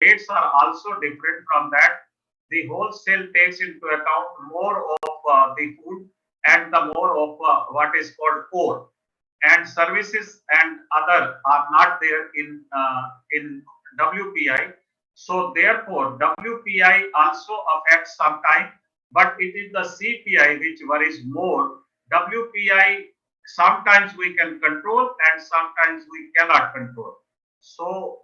rates are also different from that. The wholesale takes into account more of the food and the more of what is called core, and services and other are not there in WPI. So therefore, WPI also affects sometime, but it is the CPI which worries more. WPI sometimes we can control and sometimes we cannot control. So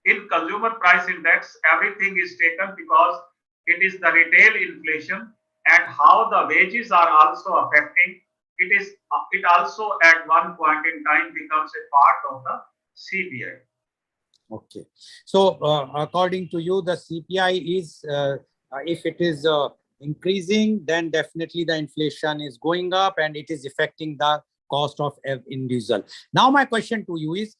in consumer price index, everything is taken because it is the retail inflation and how the wages are also affecting. It also at one point in time becomes a part of the CPI. Okay. So according to you, the CPI is, if it is increasing, then definitely the inflation is going up and it is affecting the cost of individual. Now, my question to you is,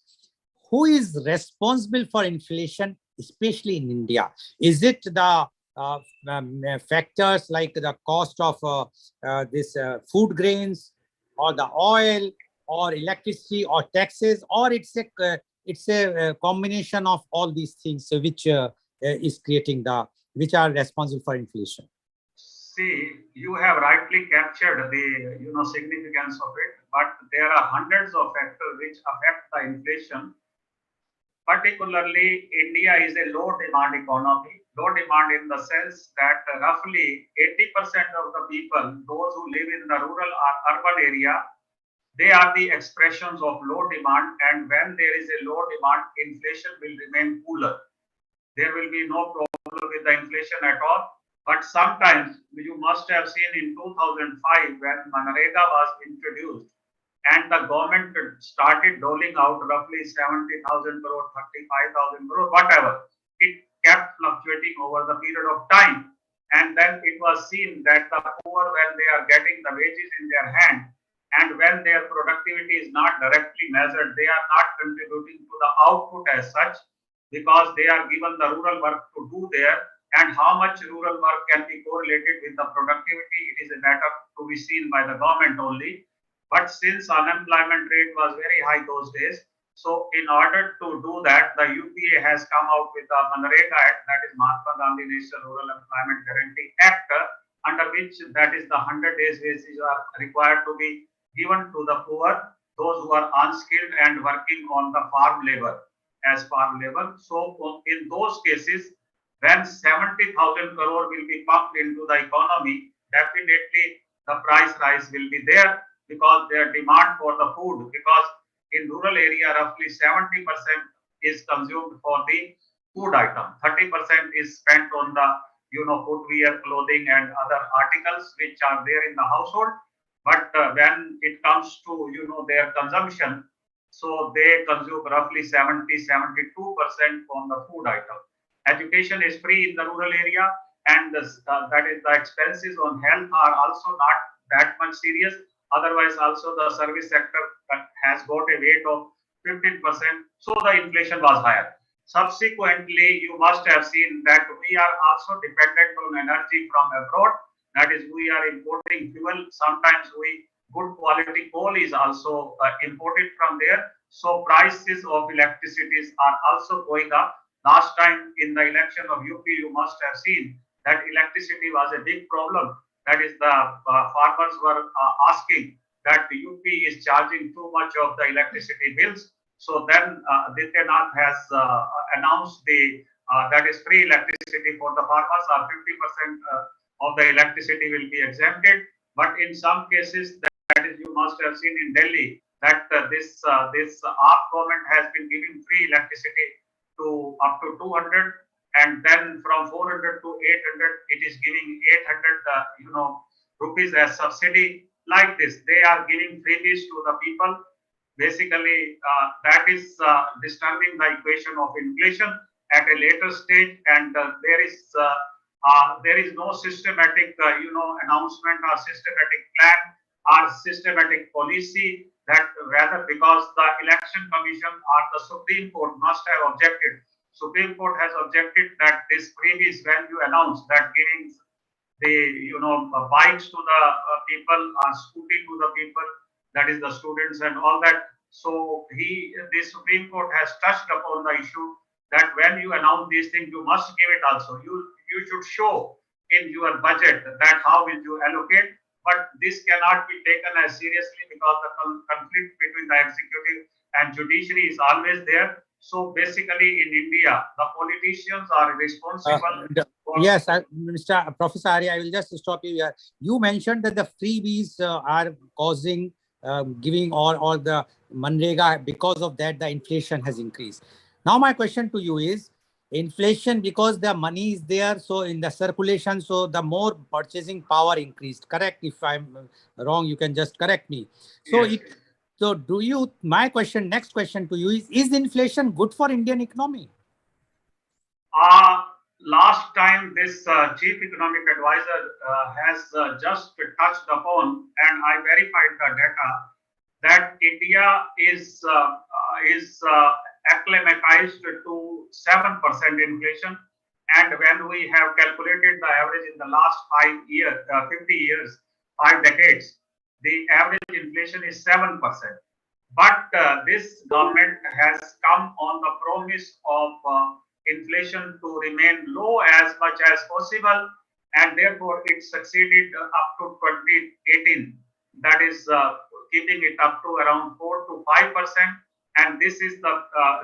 who is responsible for inflation, especially in India? Is it the factors like the cost of this food grains or the oil or electricity or taxes, or it's a combination of all these things which is creating which are responsible for inflation? See, you have rightly captured the significance of it, but there are hundreds of factors which affect the inflation. Particularly, India is a low demand economy. Low demand in the sense that roughly 80% of the people, those who live in the rural or urban area, they are the expressions of low demand. And when there is a low demand, inflation will remain cooler. There will be no problem with the inflation at all. But sometimes you must have seen in 2005 when Manrega was introduced, and the government started doling out roughly 70,000 crore, 35,000 crore, whatever. It kept fluctuating over the period of time. And then it was seen that the poor, when they are getting the wages in their hand, and when their productivity is not directly measured, they are not contributing to the output as such, because they are given the rural work to do there. And how much rural work can be correlated with the productivity, it is a matter to be seen by the government only. But since unemployment rate was very high those days, so in order to do that, the UPA has come out with the Manrega Act, that is Mahatma Gandhi National Rural Employment Guarantee Act, under which that is the 100 days wages are required to be given to the poor, those who are unskilled and working on the farm labor as farm labor. So in those cases, when 70,000 crore will be pumped into the economy, definitely the price rise will be there, because their demand for the food, because in rural area roughly 70% is consumed for the food item, 30% is spent on the footwear, clothing and other articles which are there in the household. But when it comes to their consumption, so they consume roughly 70-72% on the food item. Education is free in the rural area, and that is the expenses on health are also not that much serious. Otherwise, also the service sector has got a weight of 15%, so the inflation was higher. Subsequently, you must have seen that we are also dependent on energy from abroad. That is, we are importing fuel. Sometimes good quality coal is also imported from there. So prices of electricity are also going up. Last time in the election of UP, you must have seen that electricity was a big problem. That is, the farmers were asking that UP is charging too much of the electricity bills. So then Adityanath has announced that is free electricity for the farmers, or 50% of the electricity will be exempted. But in some cases, that is, you must have seen in Delhi that this AAP government has been giving free electricity to up to 200, and then from 400 to 800, it is giving 800 rupees as subsidy. Like this, they are giving freebies to the people. Basically, that is disturbing the equation of inflation at a later stage, and there is no systematic announcement or systematic plan or systematic policy, that rather, because the election commission or the Supreme Court must have objected. Supreme Court has objected that this freebies, when you announce that giving the bikes to the people or scooty to the people, that is the students and all that. So the Supreme Court has touched upon the issue that when you announce these things, you must give it also. You should show in your budget that how will you allocate, but this cannot be taken as seriously because the conflict between the executive and judiciary is always there. So basically in India, the politicians are responsible. Yes, Mr. Professor Arya, I will just stop you here. You mentioned that the freebies are causing giving or the Manrega, because of that the inflation has increased. Now my question to you is, inflation, because the money is there, so in the circulation, so the more purchasing power increased. Correct? If I'm wrong, you can just correct me. So Yes. so do you, my question, next question to you is inflation good for Indian economy? Last time this chief economic advisor has just touched upon, and I verified the data, that India is acclimatized to 7% inflation, and when we have calculated the average in the last 50 years, 5 decades, the average inflation is 7%. But this government has come on the promise of inflation to remain low as much as possible, and therefore it succeeded up to 2018. That is keeping it up to around 4 to 5%. And this is the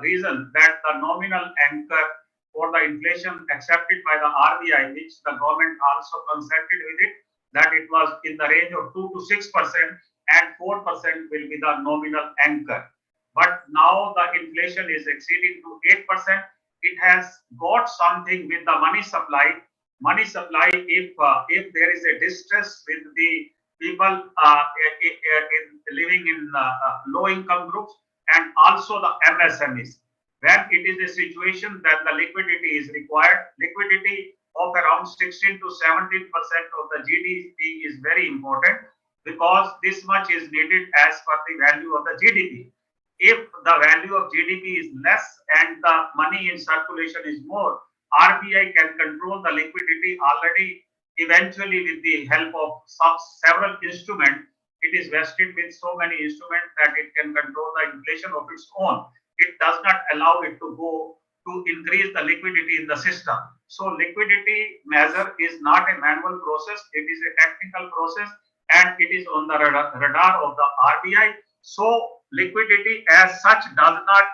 reason that the nominal anchor for the inflation accepted by the RBI, which the government also consented with it, that it was in the range of 2 to 6%, and 4% will be the nominal anchor. But now the inflation is exceeding to 8%. It has got something with the money supply. Money supply, if there is a distress with the people living in low income groups, and also the MSMEs, when it is a situation that the liquidity is required, liquidity of around 16 to 17% of the GDP is very important, because this much is needed as per the value of the GDP. If the value of GDP is less and the money in circulation is more, RBI can control the liquidity already. Eventually, with the help of several instruments, it is vested with so many instruments that it can control the inflation of its own. It does not allow it to go to increase the liquidity in the system. So liquidity measure is not a manual process, it is a technical process, and it is on the radar of the RBI. So liquidity as such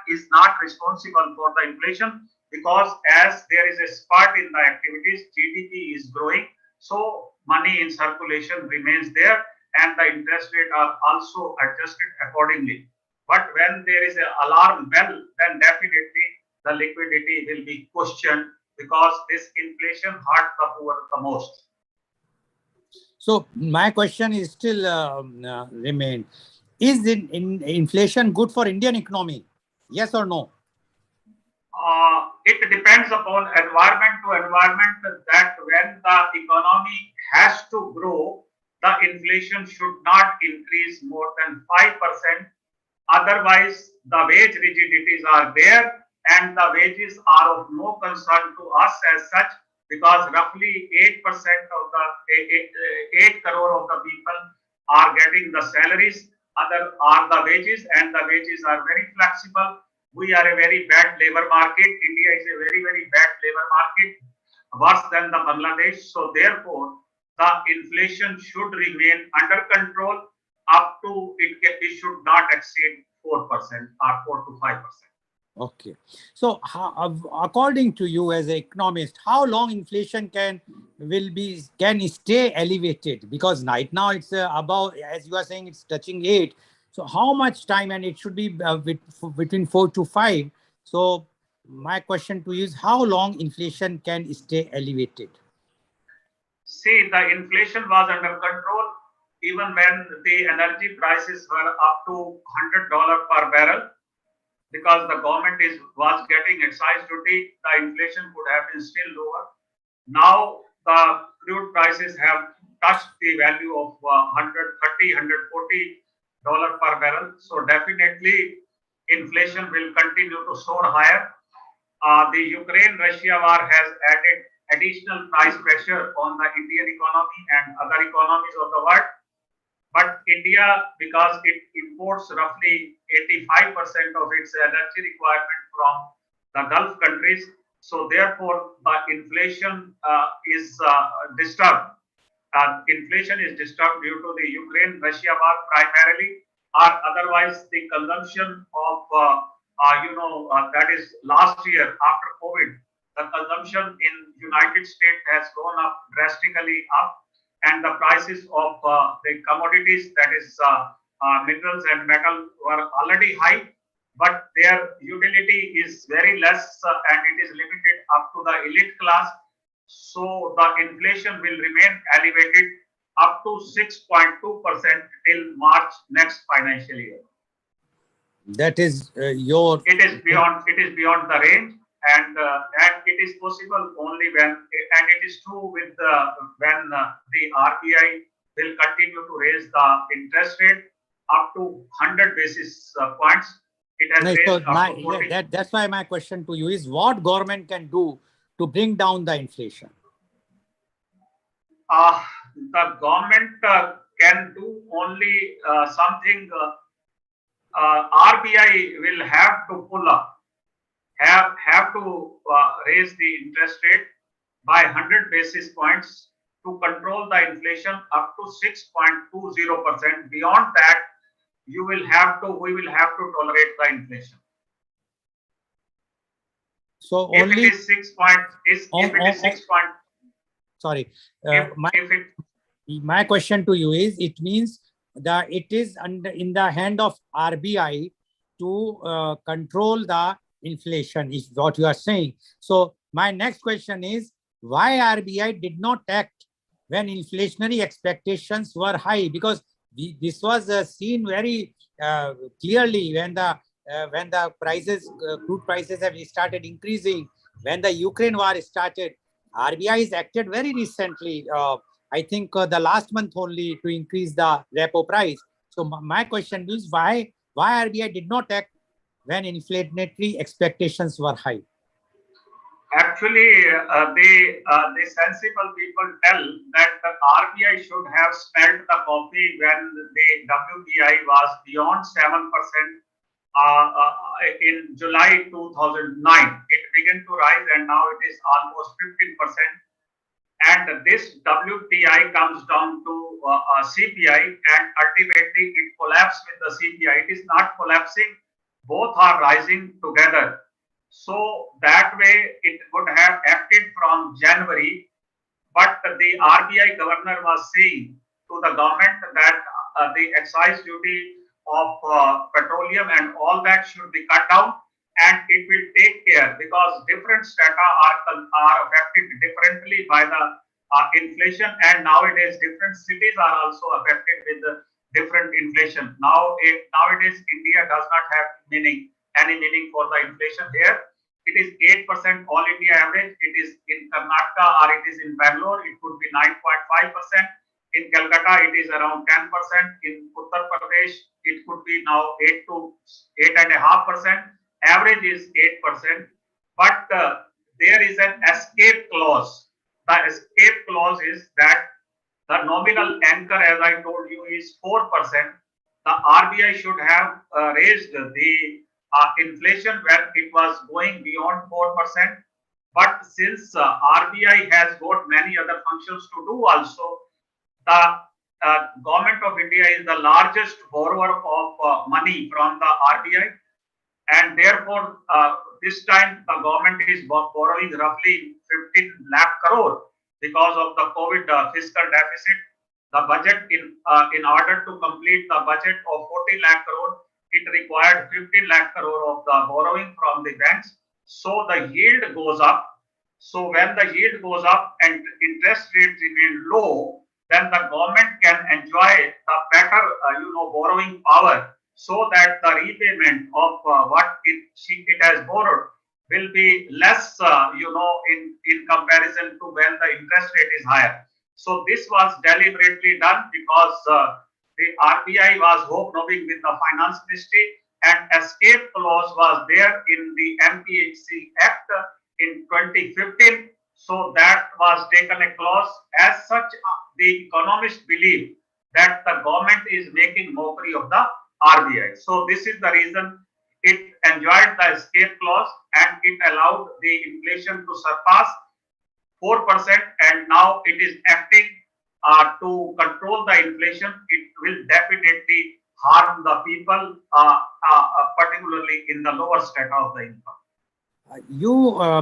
is not responsible for the inflation, because as there is a spurt in the activities, GDP is growing, so money in circulation remains there, and the interest rate are also adjusted accordingly. But when there is an alarm bell, then definitely the liquidity will be questioned, because this inflation hurt the poor the most. So my question is still remain: is inflation good for Indian economy? Yes or no? It depends upon environment to environment, that when the economy has to grow, the inflation should not increase more than 5%. Otherwise, the wage rigidities are there, and the wages are of no concern to us as such, because roughly 8% of the 8 crore of the people are getting the salaries, other are the wages, and the wages are very flexible. We are a very bad labor market. India is a very, very bad labor market, worse than the Bangladesh. So therefore, the inflation should remain under control up to it should not exceed 4% or 4 to 5%. Okay. So according to you as an economist, how long inflation can stay elevated? Because right now it's above, as you are saying, it's touching 8. So how much time, and it should be between 4 to 5. So my question to you is, how long inflation can stay elevated? See, the inflation was under control even when the energy prices were up to $100 per barrel, because the government was getting excise duty. The inflation could have been still lower. Now the crude prices have touched the value of $130, $140 per barrel. So definitely inflation will continue to soar higher. The Ukraine-Russia war has added additional price pressure on the Indian economy and other economies of the world. But India, because it imports roughly 85% of its energy requirement from the Gulf countries. So therefore, the inflation is disturbed. Inflation is disturbed due to the Ukraine-Russia war primarily, or otherwise the consumption of that is last year after COVID, the consumption in United States has gone up drastically up, and the prices of the commodities, that is minerals and metal, were already high, but their utility is very less and it is limited up to the elite class. So the inflation will remain elevated up to 6.2% till March next financial year. That is your. It is beyond the range, and it is possible only when, and it is true with when the RBI will continue to raise the interest rate up to 100 basis points. It has raised So up to 40. that's why my question to you is, what government can do to bring down the inflation? The government can do only something. RBI will have to pull up, have to raise the interest rate by 100 basis points to control the inflation up to 6.20%. Beyond that, we will have to tolerate the inflation. So if only it is 6 point, if it is 6 point. Sorry, If my question to you is, it means that it is in the hand of RBI to control the inflation, is what you are saying. So my next question is, why RBI did not act when inflationary expectations were high? Because this was seen very clearly when the prices, crude prices have started increasing, when the Ukraine war started. RBI has acted very recently, I think the last month only, to increase the repo price. So my question is, why RBI did not act when inflationary expectations were high? Actually, the sensible people tell that the RBI should have smelled the coffee when the WPI was beyond 7% in July 2009. It began to rise and now it is almost 15%. And this WPI comes down to CPI, and ultimately it collapses with the CPI. It is not collapsing, both are rising together. So that way it would have acted from January, but the RBI governor was saying to the government that the excise duty of petroleum and all that should be cut down, and it will take care, because different strata are affected differently by the inflation, and nowadays different cities are also affected with the different inflation. Nowadays India does not have any meaning for the inflation here. It is 8% all India average. It is in Karnataka or it is in Bangalore, it could be 9.5%. In Calcutta, it is around 10%. In Uttar Pradesh, it could be now 8 to 8.5%. Average is 8%. But there is an escape clause. The escape clause is that the nominal anchor, as I told you, is 4%. The RBI should have raised the inflation when it was going beyond 4%. But since RBI has got many other functions to do also, the government of India is the largest borrower of money from the RBI, and therefore this time the government is borrowing roughly 15 lakh crore because of the COVID fiscal deficit. The budget, in order to complete the budget of 40 lakh crore, it required 15 lakh crore of the borrowing from the banks. So the yield goes up. So when the yield goes up and interest rates remain low, then the government can enjoy the better, borrowing power, so that the repayment of what it has borrowed will be less, in comparison to when the interest rate is higher. So this was deliberately done because the RBI was hobnobbing with the finance ministry, and escape clause was there in the MPHC Act in 2015. So that was taken a clause. As such, the economists believe that the government is making mockery of the RBI. So this is the reason it enjoyed the escape clause and it allowed the inflation to surpass 4%, and now it is acting to control the inflation. It will definitely harm the people, particularly in the lower strata of the income.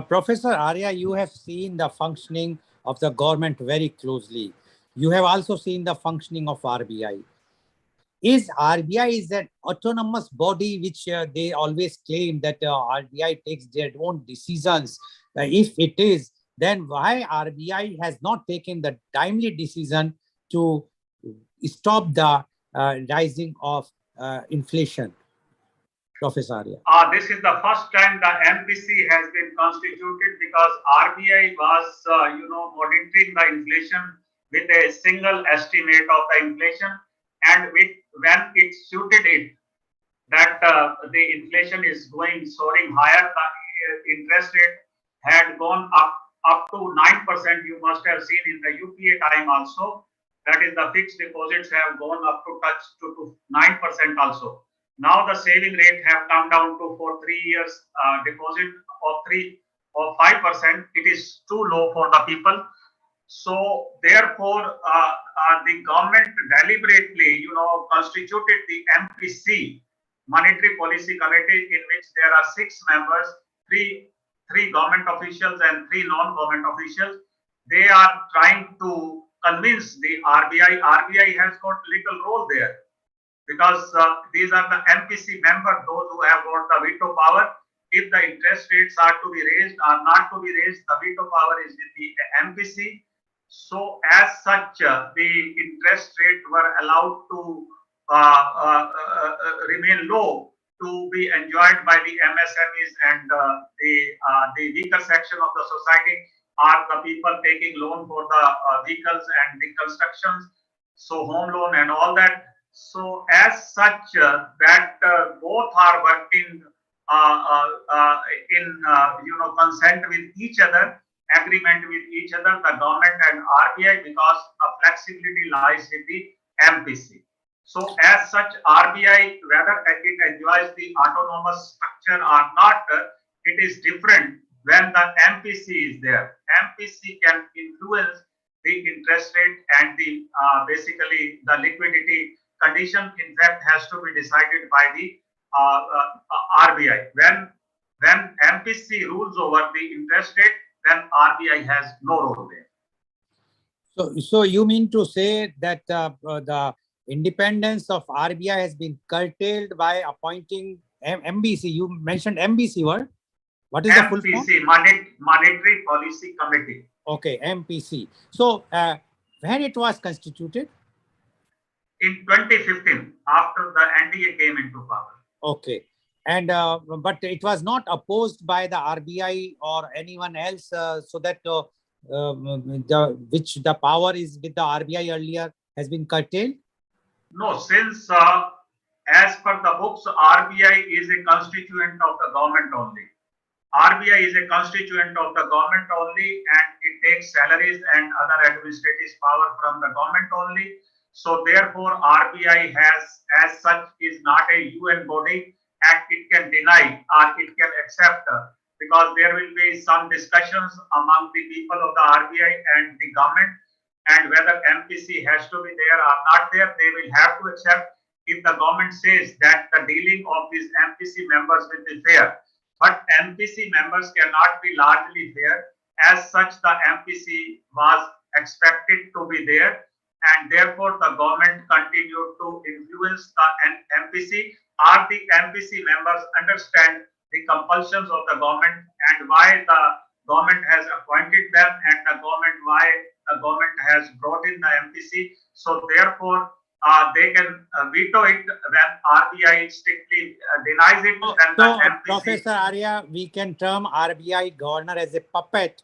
Professor Arya, you have seen the functioning of the government very closely. You have also seen the functioning of RBI. Is RBI is an autonomous body which they always claim that RBI takes their own decisions? If it is, then why RBI has not taken the timely decision to stop the rising of inflation? Professor Arya. This is the first time the MPC has been constituted, because RBI was, monitoring the inflation with a single estimate of the inflation, and when it suited it that the inflation is going soaring higher, the interest rate had gone up to 9%. You must have seen in the UPA time also. That is, the fixed deposits have gone up to touch to 9% also. Now the saving rate have come down to, for 3 years deposit of 3 or 5%. It is too low for the people. So therefore, the government deliberately, constituted the MPC, Monetary Policy Committee, in which there are 6 members, three government officials and 3 non-government officials. They are trying to convince the RBI. RBI has got little role there, because these are the MPC members, those who have got the veto power. If the interest rates are to be raised or not to be raised, the veto power is with the MPC. So as such, the interest rate were allowed to remain low, to be enjoyed by the MSMEs and the weaker section of the society, are the people taking loan for the vehicles and the constructions, so home loan and all that. So as such, that both are working in consent with each other, agreement with each other, the government and RBI, because the flexibility lies with the MPC. So as such, RBI, whether it enjoys the autonomous structure or not, it is different when the MPC is there. MPC can influence the interest rate and the basically the liquidity condition. In fact, has to be decided by the RBI. When MPC rules over the interest rate, then RBI has no role there. So you mean to say that the independence of RBI has been curtailed by appointing MBC? You mentioned MBC word. What is MPC, the full form? Monetary Policy Committee. Okay, MPC. So when it was constituted? In 2015, after the NDA came into power. Okay. And but it was not opposed by the RBI or anyone else, so that the power is with the RBI earlier has been curtailed? No, since as per the books, RBI is a constituent of the government only. RBI is a constituent of the government only, and it takes salaries and other administrative power from the government only. So therefore, RBI has, as such, is not a UN body, and it can deny or it can accept, because there will be some discussions among the people of the RBI and the government, and whether MPC has to be there or not there, they will have to accept if the government says that the dealing of these MPC members will be fair. But MPC members cannot be largely fair. As such, the MPC was expected to be there, and therefore the government continued to influence the MPC. Are the MPC members understand the compulsions of the government and why the government has appointed them, and why the government has brought in the MPC. So therefore, they can veto it when RBI strictly denies it. So, Professor Arya, we can term RBI governor as a puppet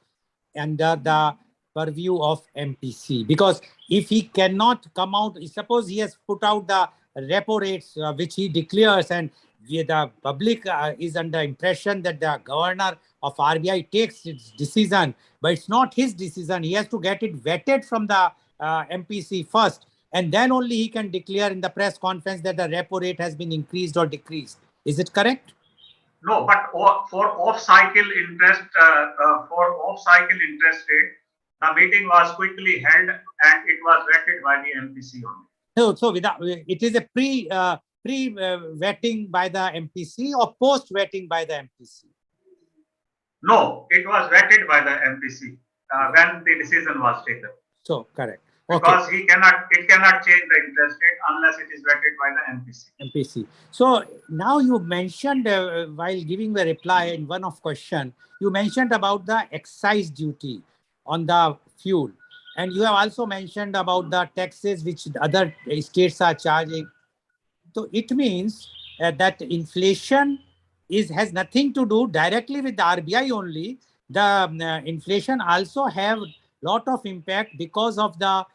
under the purview of MPC, because if he cannot come out, suppose he has put out the repo rates which he declares, and the public is under impression that the governor of RBI takes its decision, but it's not his decision. He has to get it vetted from the MPC first, and then only he can declare in the press conference that the repo rate has been increased or decreased. Is it correct? No, but for off-cycle interest, rate, the meeting was quickly held and it was vetted by the MPC only. So without, it is a pre vetting by the MPC or post vetting by the MPC? No, it was vetted by the MPC when the decision was taken. So correct. Okay. Because it cannot change the interest rate unless it is vetted by the MPC. MPC. So now you mentioned while giving the reply in one of question, you mentioned about the excise duty on the fuel, and you have also mentioned about the taxes which other states are charging. So it means that inflation has nothing to do directly with the RBI only. The inflation also have lot of impact because of the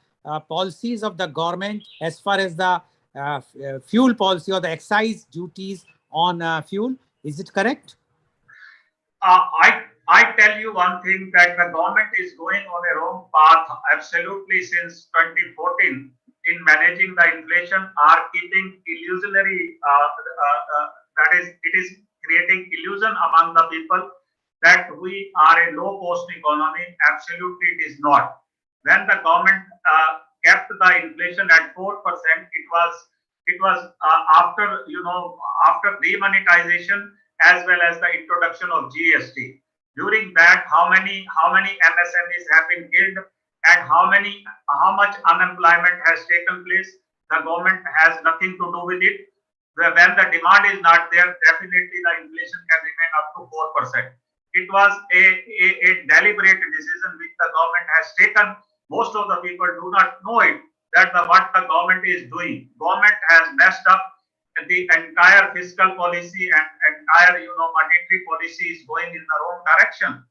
policies of the government as far as the fuel policy or the excise duties on fuel. Is it correct? I tell you one thing, that the government is going on a wrong path absolutely since 2014 in managing the inflation, are keeping illusionary, that is, it is creating illusion among the people that we are a low cost economy. Absolutely it is not. When the government kept the inflation at 4%, it was after, after demonetization as well as the introduction of GST. During that, how many MSMEs have been killed and how much unemployment has taken place? The government has nothing to do with it. When the demand is not there, definitely the inflation can remain up to 4%. It was a deliberate decision which the government has taken. Most of the people do not know it, that what the government is doing. Government has messed up the entire fiscal policy and entire monetary policy is going in the wrong direction.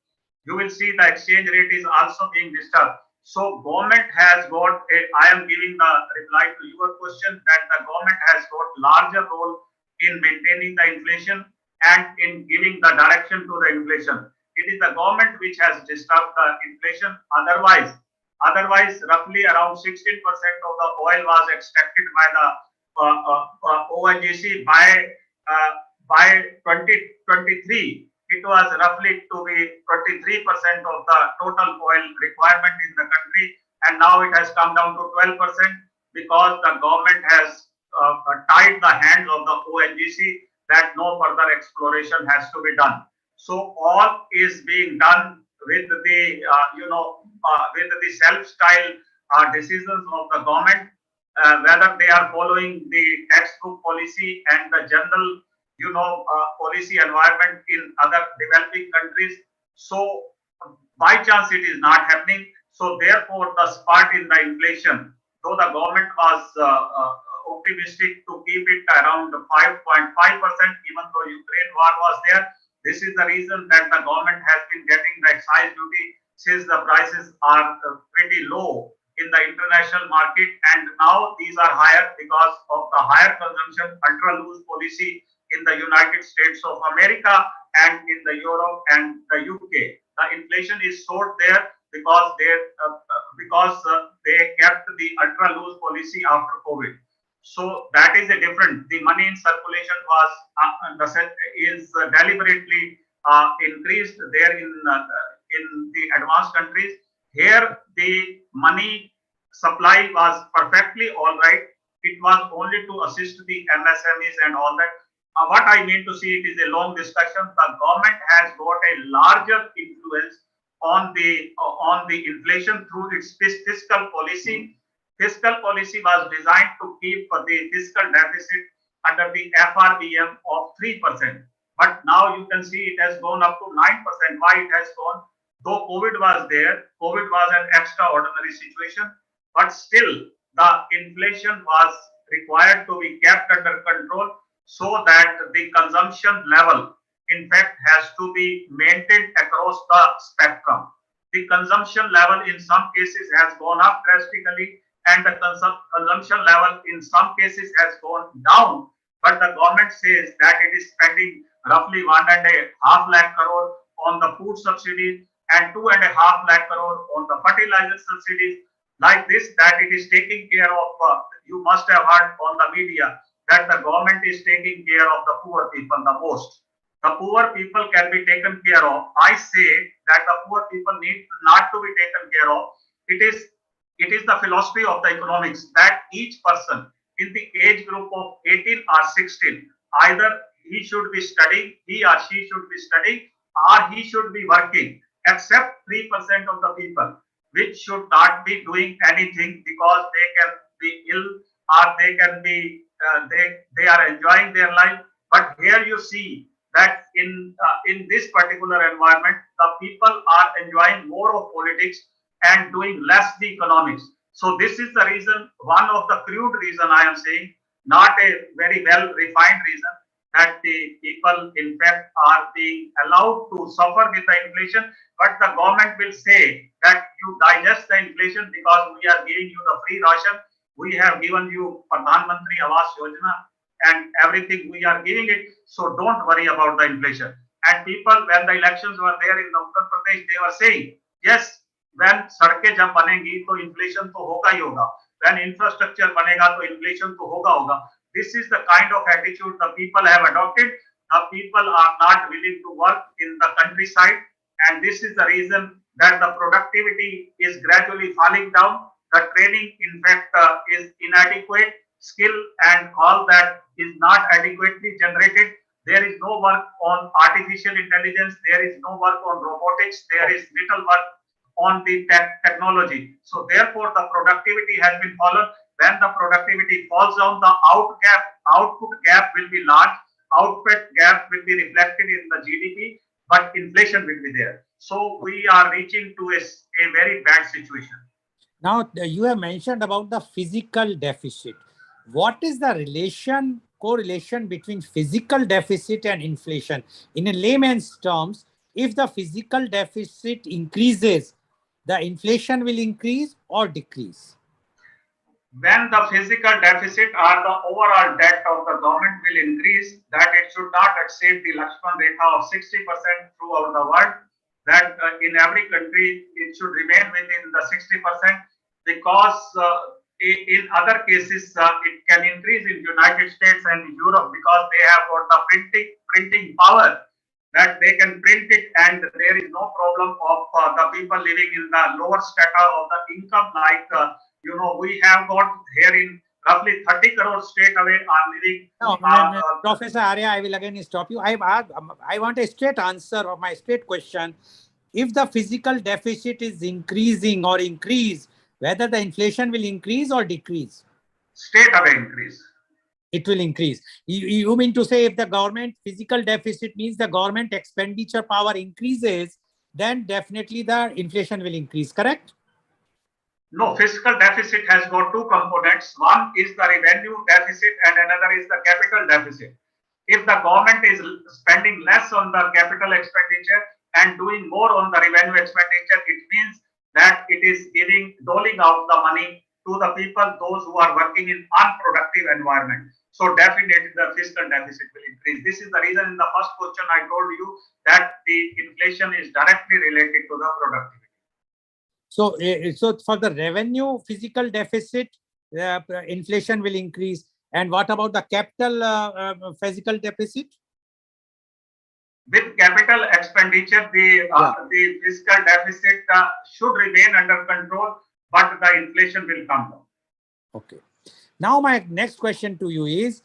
You will see the exchange rate is also being disturbed. So government has got I am giving the reply to your question, that the government has got larger role in maintaining the inflation and in giving the direction to the inflation. It is the government which has disturbed the inflation. Otherwise, roughly around 16% of the oil was extracted by the ONGC by 2023. It was roughly to be 23% of the total oil requirement in the country, and now it has come down to 12% because the government has tied the hands of the ONGC that no further exploration has to be done. So all is being done with the with the self-style decisions of the government, whether they are following the textbook policy and the general policy environment in other developing countries. So by chance it is not happening. So therefore the spurt in the inflation, though the government was optimistic to keep it around 5.5%, even though Ukraine war was there. This is the reason that the government has been getting the excise duty since the prices are pretty low in the international market, and now these are higher because of the higher consumption ultra loose policy in the United States of America and in the Europe and the UK. The inflation is soared there because they kept the ultra loose policy after COVID. So that is a different. The money in circulation is deliberately increased there in the advanced countries. Here the money supply was perfectly all right. It was only to assist the MSMEs and all that. What I mean to see, it is a long discussion. The government has got a larger influence on the inflation through its fiscal policy. Fiscal policy was designed to keep the fiscal deficit under the FRBM of 3%. But now you can see it has gone up to 9%. Why it has gone? Though COVID was there, COVID was an extraordinary situation, but still the inflation was required to be kept under control so that the consumption level, in fact, has to be maintained across the spectrum. The consumption level in some cases has gone up drastically, and the consumption level in some cases has gone down, but the government says that it is spending roughly 1.5 lakh crore on the food subsidies and 2.5 lakh crore on the fertilizer subsidies. Like this, that it is taking care of, you must have heard on the media that the government is taking care of the poor people the most. the poor people can be taken care of. I say that the poor people need not to be taken care of. It is the philosophy of the economics that each person in the age group of 18 or 16, either he should be studying, he or she should be studying, or he should be working, except 3% of the people, which should not be doing anything because they can be ill or they can be they are enjoying their life. But here you see that in this particular environment, the people are enjoying more of politics and doing less the economics. So this is the reason, one of the crude reason I am saying, not a very well refined reason, that the people in fact are being allowed to suffer with the inflation, but the government will say that you digest the inflation because we are giving you the free ration, we have given you Pradhan Mantri Awas Yojana and everything we are giving it, so don't worry about the inflation. And people, when the elections were there in Uttar Pradesh, they were saying, yes, when सड़कें जब बनेंगी तो inflation तो होगा ही होगा, when infrastructure बनेगा तो inflation तो होगा. This is the kind of attitude the people have adopted. The people are not willing to work in the countryside, and this is the reason that the productivity is gradually falling down. The training, in fact, is inadequate. Skill and all that is not adequately generated. There is no work on artificial intelligence. There is no work on robotics. There is little work on the technology. So therefore, the productivity has been fallen. When the productivity falls down, the output gap will be large. Output gap will be reflected in the GDP, but inflation will be there. So we are reaching to a very bad situation. Now, you have mentioned about the physical deficit. What is the correlation between physical deficit and inflation? In a layman's terms, if the physical deficit increases, the inflation will increase or decrease? When the physical deficit or the overall debt of the government will increase, that it should not exceed the Lakshman Rekha of 60% throughout the world, that in every country it should remain within the 60%, because in other cases it can increase in United States and Europe because they have got the printing power, that they can print it and there is no problem of the people living in the lower strata of the income, like we have got here in roughly 30 crores straight away are living. No, Professor Arya, I will again stop you. I want a straight answer of my straight question. If the physical deficit is increasing or increase, whether the inflation will increase or decrease? Straight away increase. It will increase. You mean to say if the government physical deficit means the government expenditure power increases, then definitely the inflation will increase, correct? No, fiscal deficit has got two components. One is the revenue deficit and another is the capital deficit. If the government is spending less on the capital expenditure and doing more on the revenue expenditure, it means that it is doling out the money to the people, those who are working in unproductive environment. So definitely the fiscal deficit will increase. This is the reason in the first question I told you that the inflation is directly related to the productivity. So for the revenue physical deficit, inflation will increase. And what about the capital physical deficit? With capital expenditure, the fiscal deficit should remain under control, but the inflation will come down. Okay. Now my next question to you is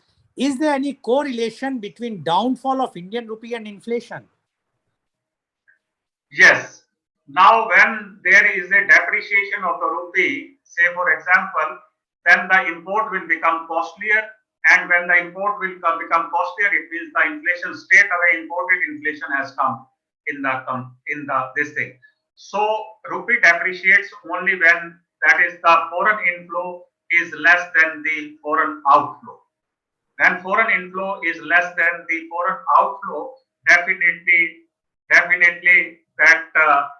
there any correlation between downfall of Indian rupee and inflation? Yes. Now when there is a depreciation of the rupee, say for example, then the import will become costlier, and when the import will become costlier, it means the inflation straight away imported inflation has come in this thing. So rupee depreciates only when, that is, the foreign inflow is less than the foreign outflow. When foreign inflow is less than the foreign outflow, definitely that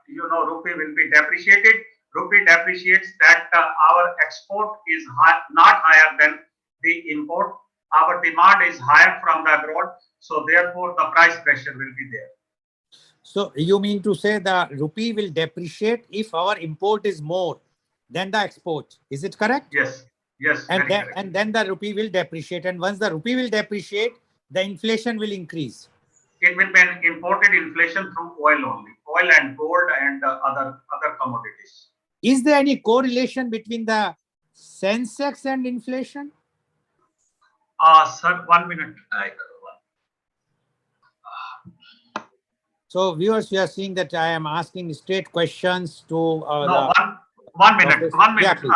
rupee will be depreciated. Rupee depreciates, that our export is not higher than the import. Our demand is higher from the abroad, so therefore the price pressure will be there. So you mean to say the rupee will depreciate if our import is more than the export? Is it correct? Yes. Yes. And then the rupee will depreciate. And once the rupee will depreciate, the inflation will increase. It will be an imported inflation through oil only, oil and gold and other commodities. Is there any correlation between the Sensex and inflation? Sir, 1 minute. So viewers, we are seeing that I am asking straight questions to no, one minute. Yeah, please.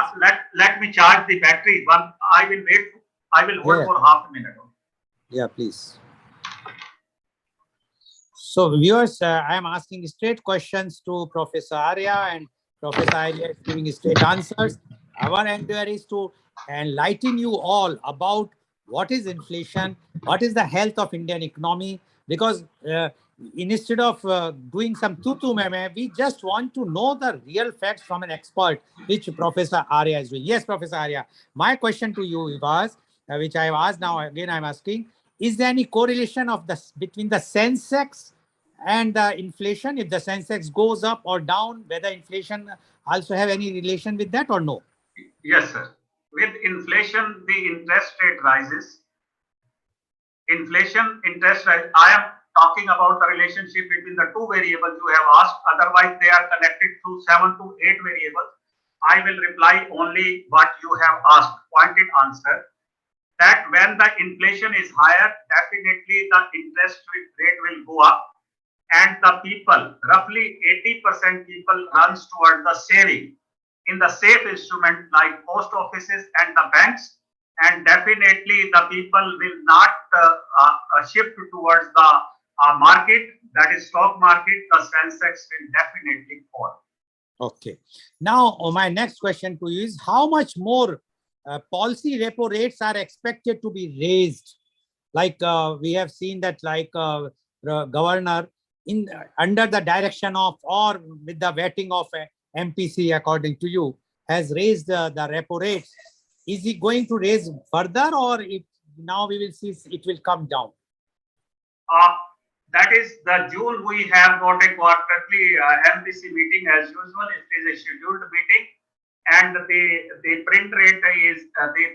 Let me charge the battery. I will wait. I will hold for half a minute. Yeah, please. So viewers, I am asking straight questions to Professor Arya, and Professor Arya is giving straight answers. Our endeavor is to enlighten you all about what is inflation, what is the health of Indian economy, because instead of doing some tutu meme, we just want to know the real facts from an expert, which Professor Arya is doing. Yes, Professor Arya, my question to you was, which I have asked now, again I'm asking, is there any correlation of between the Sensex and the inflation? If the Sensex goes up or down, whether inflation also have any relation with that or no? Yes, sir. With inflation, the interest rate rises. Inflation, interest rate. I am talking about the relationship between the two variables you have asked. Otherwise, they are connected through 7 to 8 variables. I will reply only what you have asked, pointed answer. That when the inflation is higher, definitely the interest rate will go up, and the people, roughly 80% people, runs toward the saving in the safe instrument like post offices and the banks, and definitely the people will not shift towards the market, that is stock market. The Sensex will definitely fall. Okay. Now, my next question to you is, how much more policy repo rates are expected to be raised? Like we have seen that, like governor under the direction of, or with the vetting of MPC, according to you, has raised the repo rates. Is he going to raise further, or if now we will see it will come down? That is the June. We have got a quarterly MPC meeting as usual. It is a scheduled meeting, and the print rate is the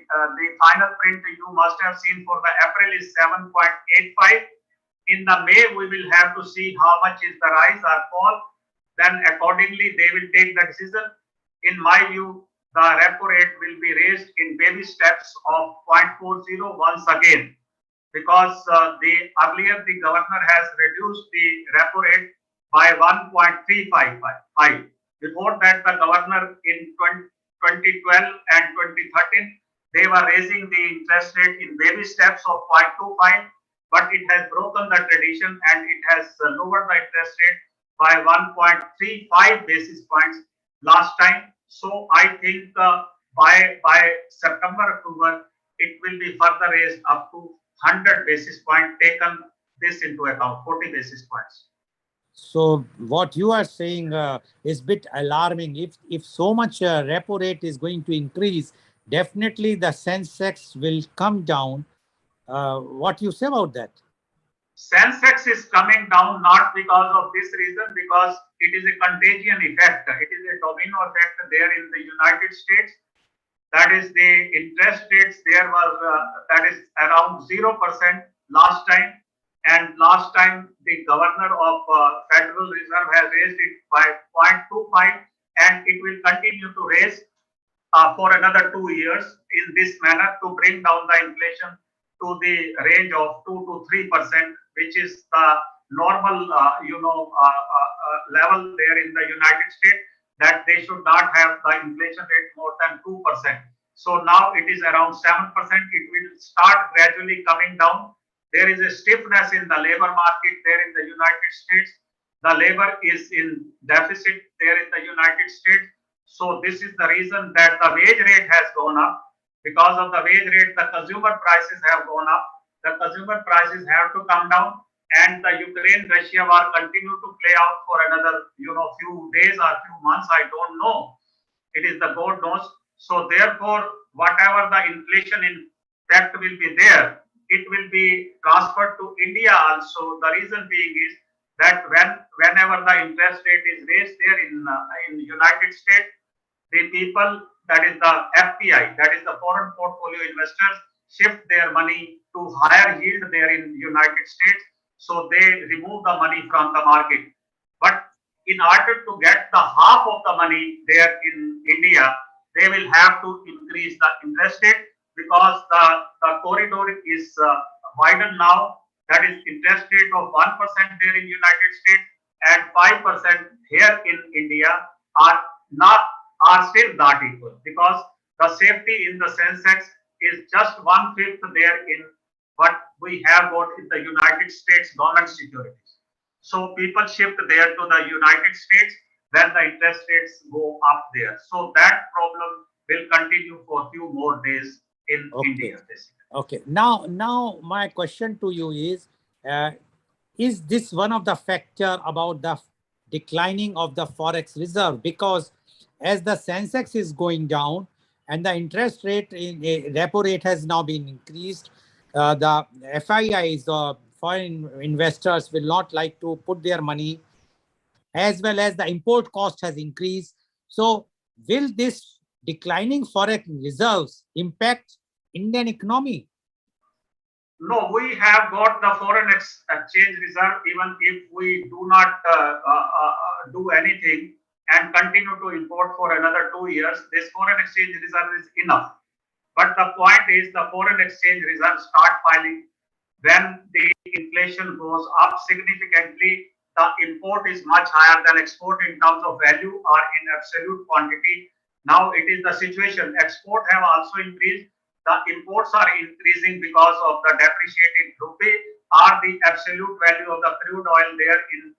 final print you must have seen for the April is 7.85. In the May, we will have to see how much is the rise or fall. Then accordingly, they will take the decision. In my view, the repo rate will be raised in baby steps of 0.40 once again, because earlier the governor has reduced the repo rate by 1.355. Before that, the governor in 2012 and 2013, they were raising the interest rate in baby steps of 0.25, but it has broken the tradition and it has lowered the interest rate by 1.35 basis points last time. So I think by September, October, it will be further raised up to 100 basis points, taken this into account, 40 basis points. So what you are saying is a bit alarming. If so much repo rate is going to increase, definitely the Sensex will come down. What you say about that? Sensex is coming down not because of this reason, because it is a contagion effect. It is a domino effect there in the United States. That is, the interest rates there was that is around 0% last time, and last time the governor of Federal Reserve has raised it by 0.25, and it will continue to raise for another 2 years in this manner to bring down the inflation to the range of 2 to 3%, which is the normal level there in the United States, that they should not have the inflation rate more than 2%. So now it is around 7%. It will start gradually coming down. There is a stiffness in the labor market there in the United States. The labor is in deficit there in the United States. So this is the reason that the wage rate has gone up. Because of the wage rate, the consumer prices have gone up. The consumer prices have to come down, and the Ukraine-Russia war continue to play out for another, few days or few months. I don't know. It is the God knows. So therefore, whatever the inflation impact will be there, it will be transferred to India also. The reason being is that whenever the interest rate is raised there in United States, the people, that is the FPI, that is the foreign portfolio investors, shift their money to higher yield there in United States. So they remove the money from the market. But in order to get the half of the money there in India, they will have to increase the interest rate because the corridor is widened now. That is interest rate of 1% there in United States and 5% here in India are not are still not equal because the safety in the Sensex is just 1/5 there in what we have got in the United States government securities. So people shift there to the United States when the interest rates go up there. So that problem will continue for a few more days in India. Okay. Now my question to you is this one of the factor about the declining of the Forex reserve? Because as the Sensex is going down and the interest rate in repo rate has now been increased, the FIIs, foreign investors will not like to put their money, as well as the import cost has increased. So will this declining Forex reserves impact Indian economy? No, we have got the foreign exchange reserve even if we do not do anything and continue to import for another 2 years. This foreign exchange reserve is enough. But the point is the foreign exchange reserve start filing when the inflation goes up significantly. The import is much higher than export in terms of value or in absolute quantity. Now it is the situation. Export have also increased. The imports are increasing because of the depreciated rupee or the absolute value of the crude oil there in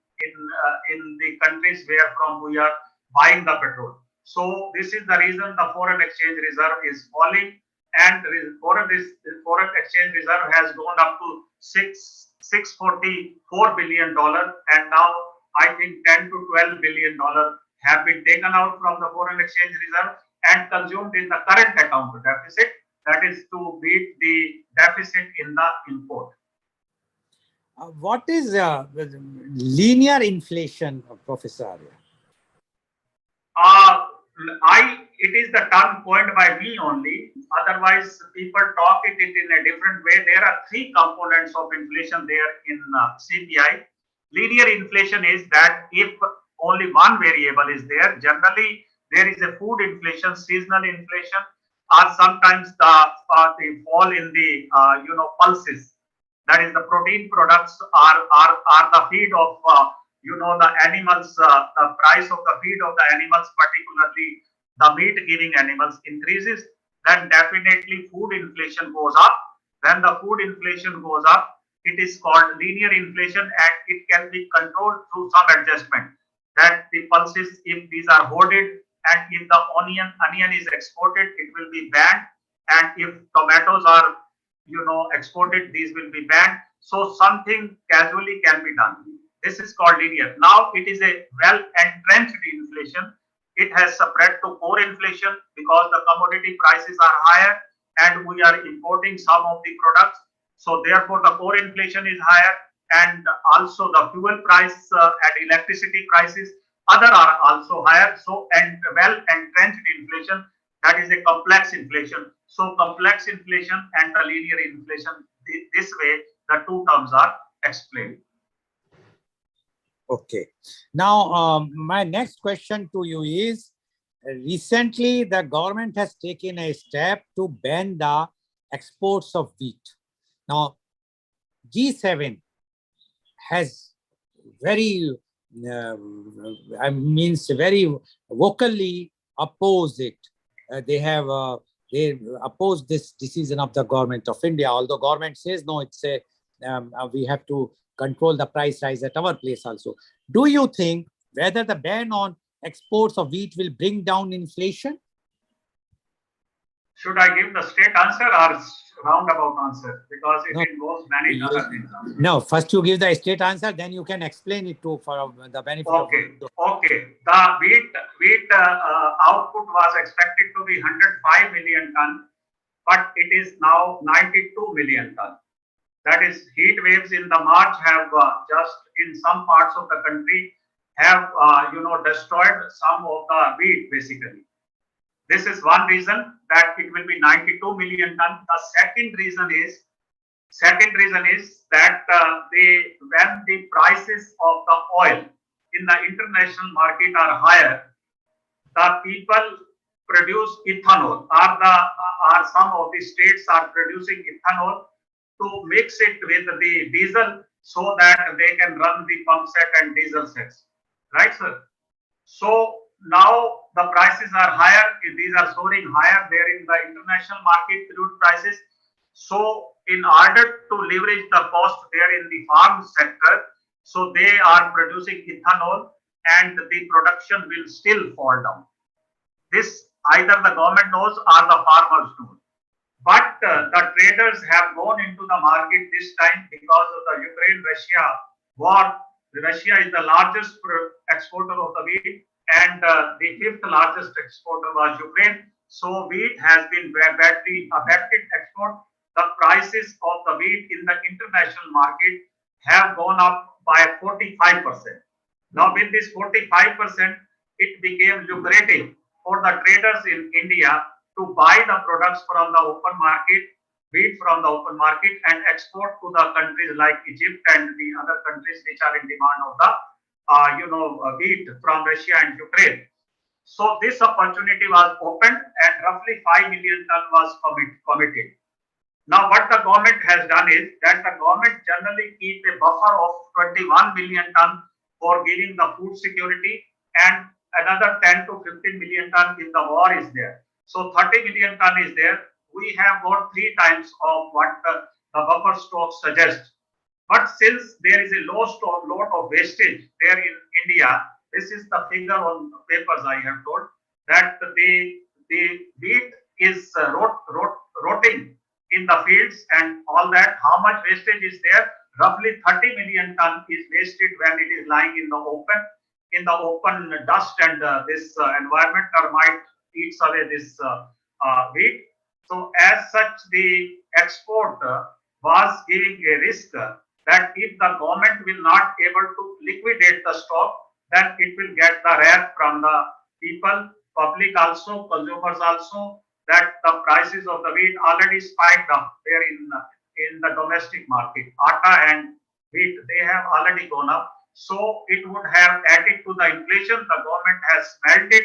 the countries where from we are buying the petrol. So this is the reason the foreign exchange reserve is falling, and foreign exchange reserve has gone up to $644 billion, and now I think $10 to $12 billion have been taken out from the foreign exchange reserve and consumed in the current account deficit. That is to meet the deficit in the import. What is linear inflation, Professor? It is the term coined by me only. Otherwise, people talk it in a different way. There are three components of inflation there in CPI. Linear inflation is that if only one variable is there, generally there is a food inflation, seasonal inflation, or sometimes the fall in the pulses. That is the protein products are the feed of the animals. The price of the feed of the animals, particularly the meat giving animals, increases. Then definitely food inflation goes up. When the food inflation goes up, it is called linear inflation, and it can be controlled through some adjustment. That the pulses, if these are hoarded, and if the onion is exported, it will be banned, and if tomatoes are exported, these will be banned. So something casually can be done. This is called linear. Now it is a well entrenched inflation. It has spread to core inflation because the commodity prices are higher and we are importing some of the products. So therefore the core inflation is higher, and also the fuel price and electricity prices other are also higher. So and well entrenched inflation, that is a complex inflation. So complex inflation and the linear inflation, this way the two terms are explained. Okay. Now, my next question to you is, recently the government has taken a step to ban the exports of wheat. Now, G7 has very, very vocally opposed it. They oppose this decision of the government of India, although government says no, it's a we have to control the price rise at our place also. Do you think whether the ban on exports of wheat will bring down inflation? Should I give the straight answer or roundabout answer? Because it involves many other things. No, first you give the straight answer, then you can explain it for the benefit okay. of... Okay. The wheat output was expected to be 105 million ton, but it is now 92 million ton. That is, heat waves in the March have just in some parts of the country have destroyed some of the wheat basically. This is one reason that it will be 92 million ton. The second reason is Second reason is that when the prices of the oil in the international market are higher, the people produce ethanol, or some of the states are producing ethanol to mix it with the diesel so that they can run the pump set and diesel sets. Right, sir? So now the prices are higher. These are soaring higher there in the international market crude prices. So in order to leverage the cost there in the farm sector, so they are producing ethanol and the production will still fall down. This either the government knows or the farmers know. But the traders have gone into the market this time because of the Ukraine-Russia war. Russia is the largest exporter of the wheat, and the fifth largest exporter was Ukraine. So wheat has been badly affected export. The prices of the wheat in the international market have gone up by 45%. Now with this 45%, it became lucrative for the traders in India to buy the products from the open market, wheat from the open market, and export to the countries like Egypt and the other countries which are in demand of the wheat from Russia and Ukraine. So this opportunity was opened and roughly 5 million ton was committed. Now what the government has done is that the government generally keep a buffer of 21 million ton for giving the food security, and another 10 to 15 million ton if the war is there. So 30 million ton is there. We have got 3 times of what the buffer stock suggests. But since there is a lot of wastage there in India, this is the figure on the papers I have told, that the wheat is rotting in the fields and all that. How much wastage is there? Roughly 30 million ton is wasted when it is lying in the open dust, and this environment termite eats away this wheat. So as such, the export was giving a risk that if the government will not able to liquidate the stock, then it will get the wrath from the people, public also, consumers also, that the prices of the wheat already spiked up there in the domestic market. Atta and wheat, they have already gone up. So it would have added to the inflation. The government has smelt it,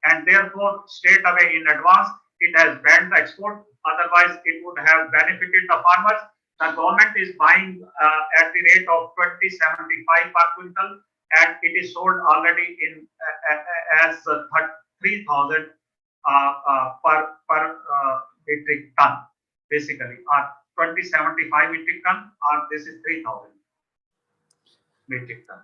and therefore straight away in advance it has banned the export. Otherwise it would have benefited the farmers. The government is buying at the rate of 20.75 per quintal, and it is sold already in as 3,000 per metric ton, basically, or 20.75 metric ton, or this is 3,000 metric ton.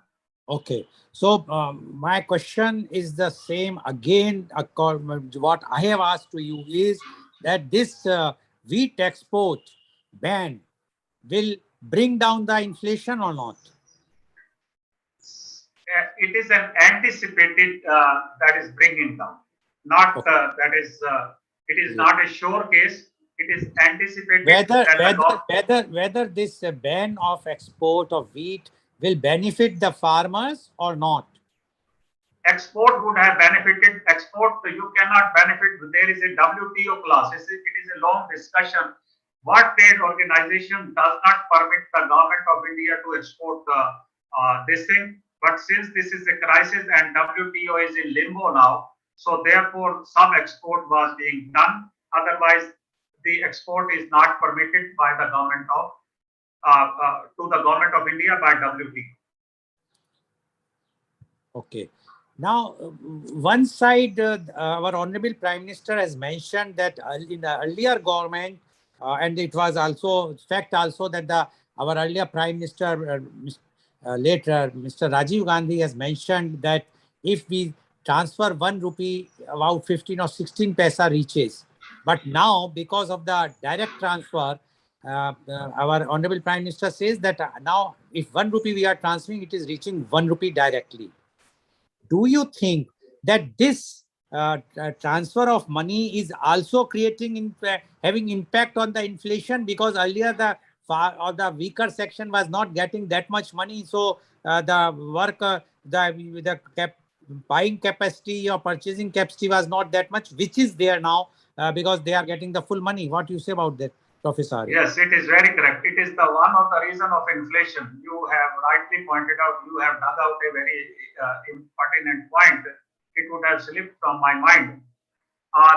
Okay, so my question is the same again. What I have asked to you is that this wheat export ban will bring down the inflation or not? It is an anticipated that is bringing down, not Okay. that is. It is not a sure case. It is anticipated. Whether this ban of export of wheat will benefit the farmers or not? Export would have benefited. Export, you cannot benefit. There is a WTO clause. It is a long discussion. What trade organization does not permit the government of India to export this thing? But since this is a crisis and WTO is in limbo now, so therefore some export was being done. Otherwise, the export is not permitted by the government of to the government of India by WTO. Okay. Now, one side, our Honorable Prime Minister has mentioned that in the earlier government, and it was also fact also that our earlier Prime Minister, later Mr. Rajiv Gandhi has mentioned that if we transfer 1 rupee, about 15 or 16 paisa reaches. But now, because of the direct transfer, our Honorable Prime Minister says that now if 1 rupee we are transferring, it is reaching 1 rupee directly. Do you think that this transfer of money is also creating having impact on the inflation, because earlier the weaker section was not getting that much money, so the buying capacity or purchasing capacity was not that much, which is there now because they are getting the full money. What do you say about that? Professor. Yes, it is very correct. It is the one of the reason of inflation. You have rightly pointed out. You have dug out a very pertinent point. It would have slipped from my mind.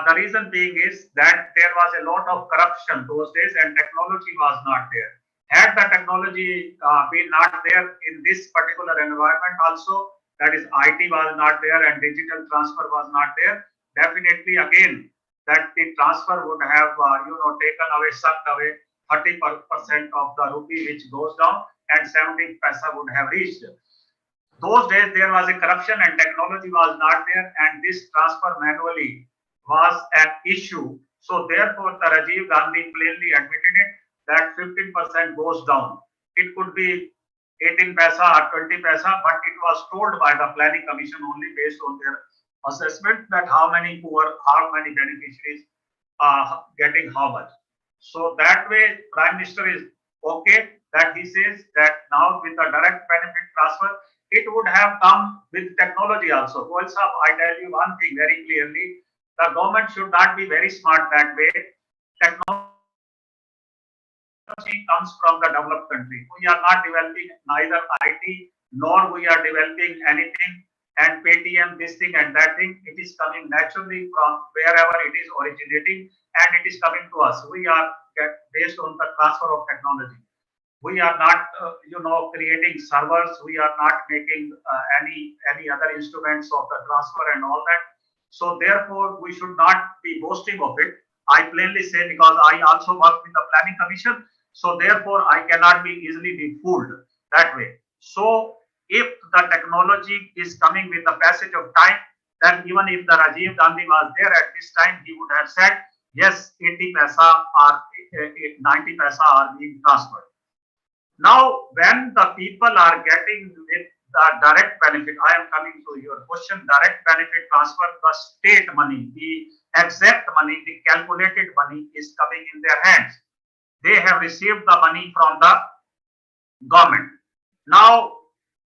The reason being is that there was a lot of corruption those days and technology was not there. Had the technology been not there in this particular environment also, that is IT was not there and digital transfer was not there, definitely again that the transfer would have taken away, sucked away 30% of the rupee which goes down and 70 paisa would have reached. Those days there was a corruption and technology was not there and this transfer manually was an issue. So therefore the Rajiv Gandhi plainly admitted it that 15% goes down. It could be 18 paisa or 20 paisa, but it was told by the planning commission only based on their assessment that how many poor, how many beneficiaries are getting how much. So that way Prime Minister is okay that he says that now with the direct benefit transfer, it would have come with technology also. Goel sahab, I tell you one thing very clearly, the government should not be very smart that way. Technology comes from the developed country. We are not developing neither IT nor we are developing anything and Paytm this thing and that thing. It is coming naturally from wherever it is originating and it is coming to us. We are based on the transfer of technology. We are not creating servers. We are not making any other instruments of the transfer and all that. So therefore we should not be boasting of it. I plainly say because I also work with the planning commission. So therefore I cannot be easily be fooled that way. So if the technology is coming with the passage of time, then even if the Rajiv Gandhi was there at this time, he would have said, yes, 80 paisa or 90 paisa are being transferred. Now, when the people are getting with the direct benefit, I am coming to your question, direct benefit transfer, the state money, the exact money, the calculated money is coming in their hands. They have received the money from the government. Now,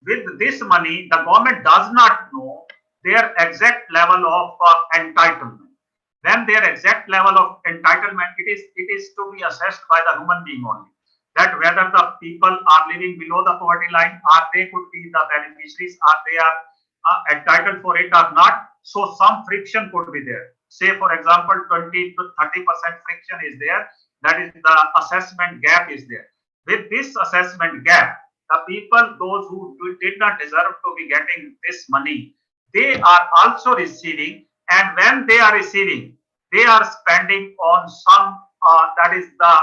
with this money, the government does not know their exact level of entitlement. When their exact level of entitlement, it is to be assessed by the human being only. That whether the people are living below the poverty line or they could be the beneficiaries or they are entitled for it or not. So some friction could be there. Say for example, 20 to 30% friction is there. That is the assessment gap is there. With this assessment gap, the people, those who did not deserve to be getting this money, they are also receiving. And when they are receiving, they are spending on some, that is the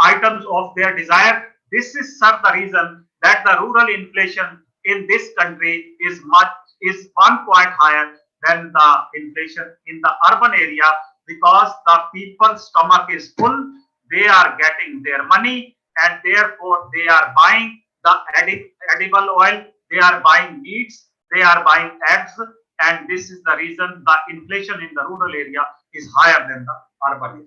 items of their desire. This is the reason that the rural inflation in this country is 1 point higher than the inflation in the urban area because the people's stomach is full, they are getting their money and therefore they are buying the edible oil, they are buying meats, they are buying eggs, and this is the reason the inflation in the rural area is higher than the urban area.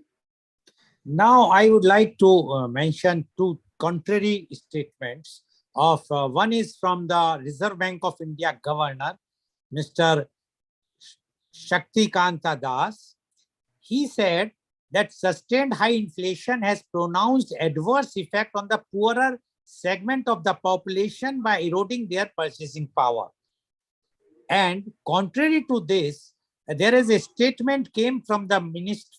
Now, I would like to mention two contrary statements. One is from the Reserve Bank of India Governor, Mr. 𝐂𝐀𝐑𝐔. He said that sustained high inflation has pronounced adverse effect on the poorer segment of the population by eroding their purchasing power. And contrary to this, there is a statement came from the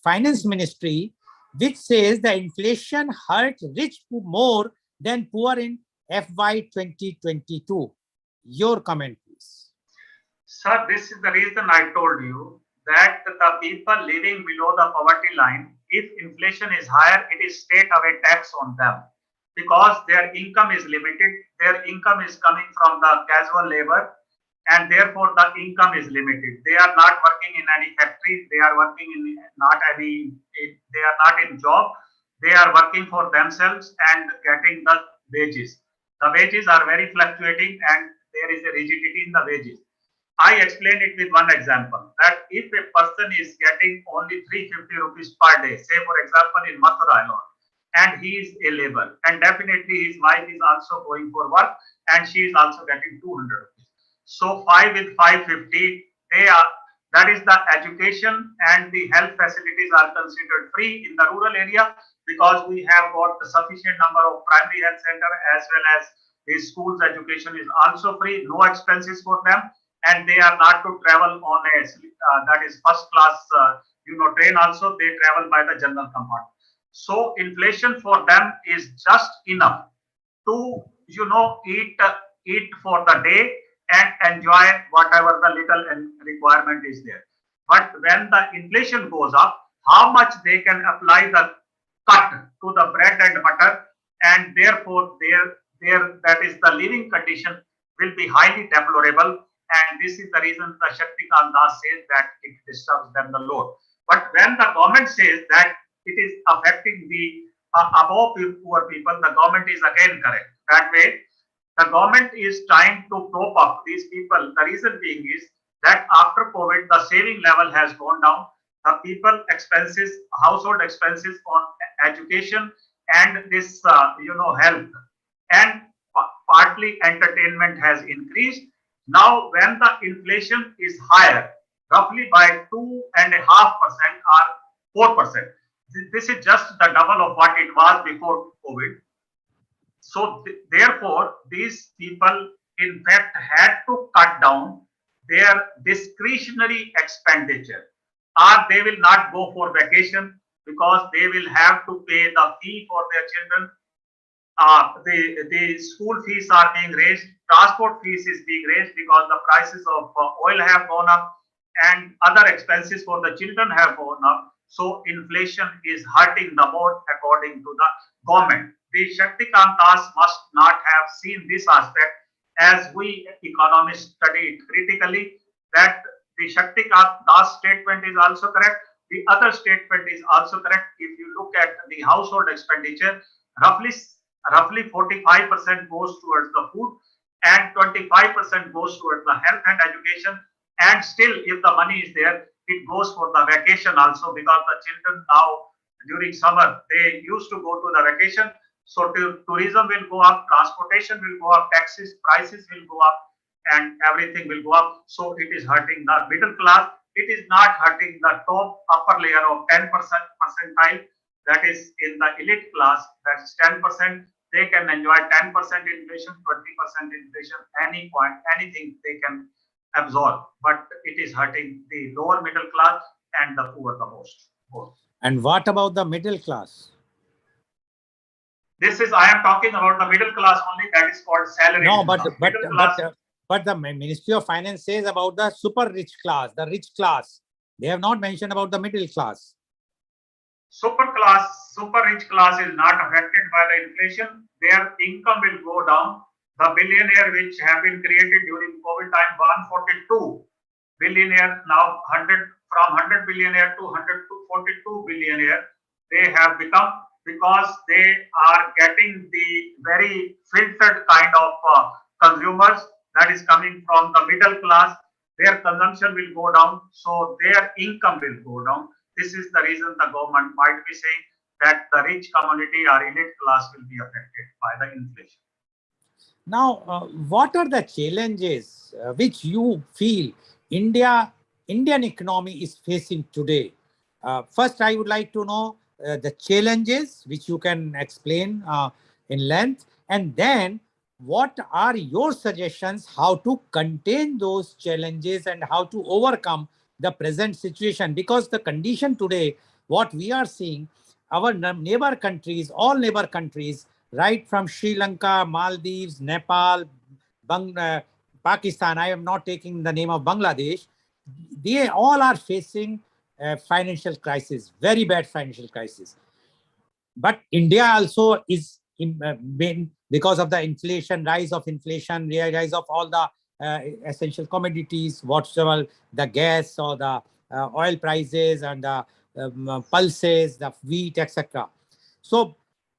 Finance Ministry which says the inflation hurt rich more than poor in FY 2022. Your comment, please. Sir, this is the reason I told you that the people living below the poverty line, if inflation is higher, it is straight away tax on them because their income is limited. Their income is coming from the casual labor and therefore the income is limited. They are not working in any factory. They are working in they are not in job. They are working for themselves and getting the wages. The wages are very fluctuating and there is a rigidity in the wages. I explain it with one example that if a person is getting only 350 rupees per day, say for example in Mathura alone, and he is a labor and definitely his wife is also going for work and she is also getting 200 rupees. So 5 with 550, That is, the education and the health facilities are considered free in the rural area, because we have got a sufficient number of primary health center, as well as the schools education is also free, no expenses for them, and they are not to travel on a that is first class train. Also they travel by the general compartment. So inflation for them is just enough to eat for the day and enjoy whatever the little requirement is there. But when the inflation goes up, how much they can apply the cut to the bread and butter, and therefore their that is the living condition will be highly deplorable. And this is the reason the 𝐂𝐀𝐑𝐔 𝐍𝐄𝐖𝐒 says that it disturbs them the load. But when the government says that it is affecting the above poor people, the government is again correct. That way, the government is trying to prop up these people. The reason being is that after COVID, the saving level has gone down. The people expenses, household expenses on education and this, health, and partly entertainment has increased. Now, when the inflation is higher, roughly by 2.5% or 4%, this is just the double of what it was before COVID. So therefore, these people in fact had to cut down their discretionary expenditure, or they will not go for vacation because they will have to pay the fee for their children. The school fees are being raised, transport fees is being raised because the prices of oil have gone up, and other expenses for the children have gone up. So inflation is hurting the more, according to the government. The 𝐂𝐀𝐑𝐔 𝐍𝐄𝐖𝐒 must not have seen this aspect, as we economists study it critically, that the 𝐂𝐀𝐑𝐔 statement is also correct. The other statement is also correct. If you look at the household expenditure, roughly 45% goes towards the food and 25% goes towards the health and education. And still, if the money is there, it goes for the vacation also, because the children now during summer, they used to go to the vacation. So tourism will go up, transportation will go up, taxes, prices will go up, and everything will go up. So it is hurting the middle class. It is not hurting the top upper layer of 10% percentile, that is in the elite class, that is 10%. They can enjoy 10% inflation, 20% inflation, any point, anything they can absorb. But it is hurting the lower middle class and the poor the most. And what about the middle class? I am talking about the middle class only, that is called salary. No, but the Ministry of Finance says about the super rich class, the rich class. They have not mentioned about the middle class. Super rich class is not affected by the inflation. Their income will go down. The billionaire which have been created during COVID time, 142 billionaire, now 100 billionaire to 142 billionaire, they have become, because they are getting the very filtered kind of consumers that is coming from the middle class. Their consumption will go down, so their income will go down. This is the reason the government might be saying that the rich community or elite class will be affected by the inflation. Now, what are the challenges which you feel Indian economy is facing today? First, I would like to know the challenges which you can explain in length, and then what are your suggestions how to contain those challenges and how to overcome the present situation? Because the condition today, what we are seeing, our neighbor countries, all neighbor countries, right from Sri Lanka, Maldives, Nepal, Pakistan, I am not taking the name of Bangladesh, they all are facing financial crisis, very bad financial crisis. But India also is because of the inflation, rise of inflation, rise of all the essential commodities, whatsoever, the gas or the oil prices and the pulses, the wheat, etc. So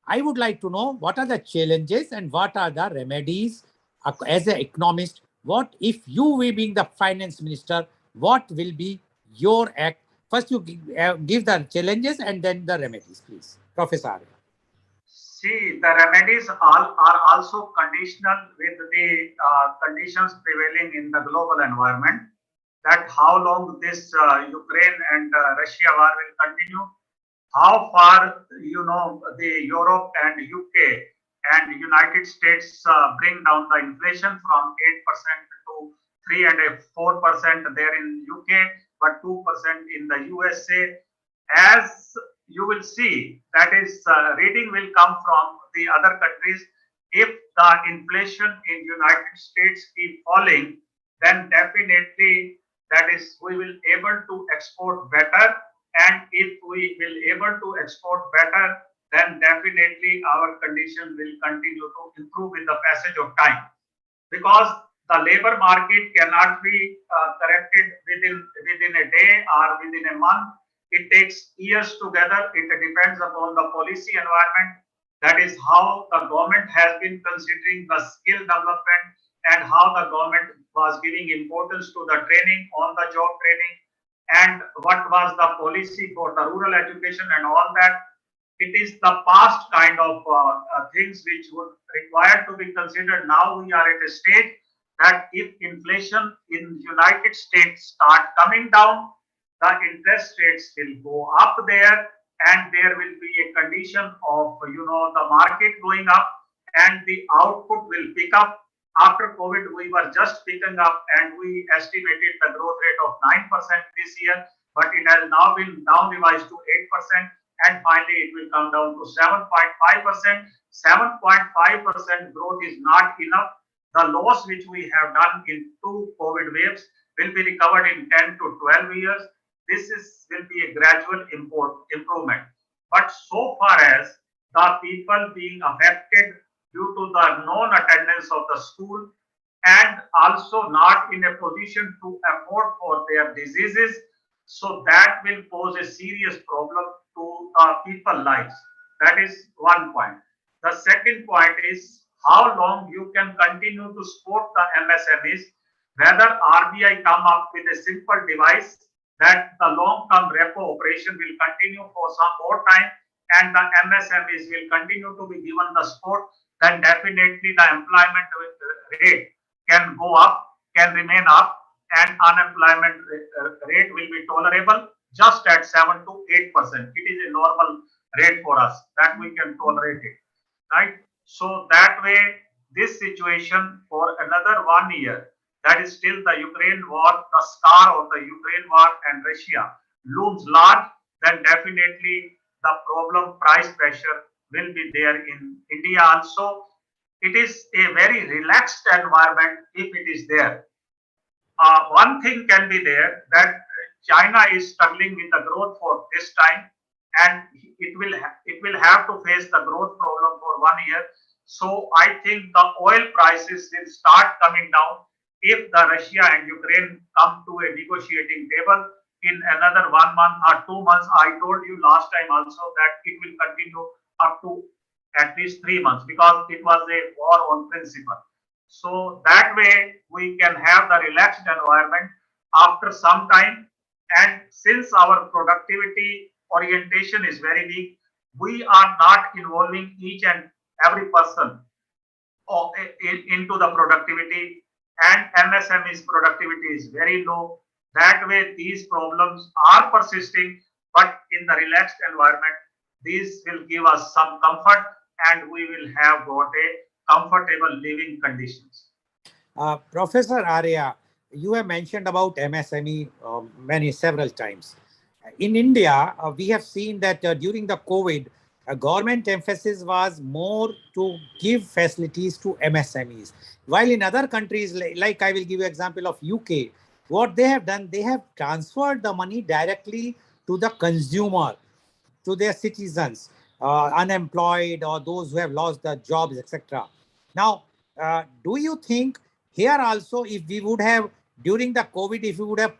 I would like to know what are the challenges and what are the remedies as an economist. What if you will being the finance minister, what will be your act? First, you give the challenges and then the remedies, please. Professor. See, the remedies are also conditional with the conditions prevailing in the global environment. that how long this Ukraine and Russia war will continue, how far the Europe and UK and United States bring down the inflation from 8% to 3 and 4% there in UK, but 2% in the USA. As you will see, that is reading will come from the other countries. If the inflation in United States keep falling, then definitely that is we will able to export better, and if we will able to export better, then definitely our condition will continue to improve with the passage of time, because the labor market cannot be corrected within a day or within a month. It takes years together. It depends upon the policy environment. That is how the government has been considering the skill development, and how the government was giving importance to the training, on the job training, and what was the policy for the rural education and all that. It is the past kind of things which would require to be considered. Now we are at a stage that if inflation in United States start coming down, the interest rates will go up there, and there will be a condition of the market going up, and the output will pick up. After COVID, we were just picking up, and we estimated the growth rate of 9% this year, but it has now been down revised to 8%, and finally it will come down to 7.5%. 7.5% growth is not enough. The loss which we have done in 2 COVID waves will be recovered in 10 to 12 years. This will be a gradual improvement. But so far as the people being affected due to the non-attendance of the school, and also not in a position to afford for their diseases, so that will pose a serious problem to people's lives. That is one point. The second point is how long you can continue to support the MSMEs, whether RBI come up with a simple device that the long-term repo operation will continue for some more time, and the MSMEs will continue to be given the support, then definitely the employment rate can go up, can remain up, and unemployment rate will be tolerable just at 7 to 8%. It is a normal rate for us that we can tolerate it, right? So that way, this situation for another 1 year, that is still the Ukraine war, the scar of the Ukraine war and Russia looms large, then definitely the problem price pressure will be there in India also. It is a very relaxed environment if it is there. One thing can be there, that China is struggling with the growth for this time, and it will have to face the growth problem for 1 year. So I think the oil prices will start coming down if the Russia and Ukraine come to a negotiating table in another 1 month or 2 months. I told you last time also that it will continue up to at least 3 months, because it was a war on principle. So that way we can have the relaxed environment after some time. And since our productivity orientation is very weak, we are not involving each and every person into the productivity, and MSME's productivity is very low. That way these problems are persisting, but in the relaxed environment, these will give us some comfort, and we will have got a comfortable living conditions. Professor Arya, you have mentioned about MSME several times. In India, we have seen that during the COVID, government emphasis was more to give facilities to MSMEs. While in other countries, like I will give you example of UK, what they have done, they have transferred the money directly to the consumer, to their citizens, unemployed or those who have lost their jobs, etc. Now, do you think here also, if we would have, during the COVID, if we would have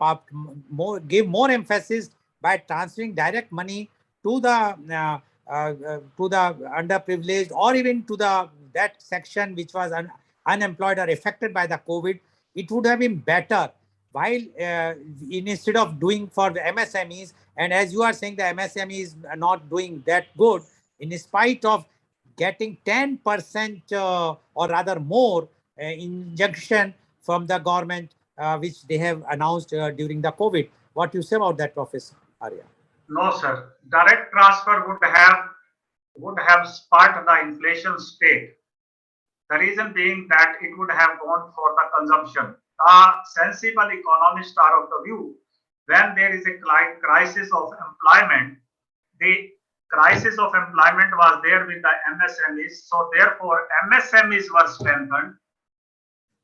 give more emphasis by transferring direct money to the underprivileged, or even to that section which was unemployed or affected by the COVID, it would have been better. While instead of doing for the MSMEs, and as you are saying, the MSMEs are not doing that good, in spite of getting 10% or rather more injection from the government which they have announced during the COVID. What you say about that, Professor Arya? No, sir. Direct transfer would have sparked the inflation state. The reason being that it would have gone for the consumption. The sensible economists are of the view when there is a crisis of employment, the crisis of employment was there with the MSMEs. So therefore, MSMEs were strengthened.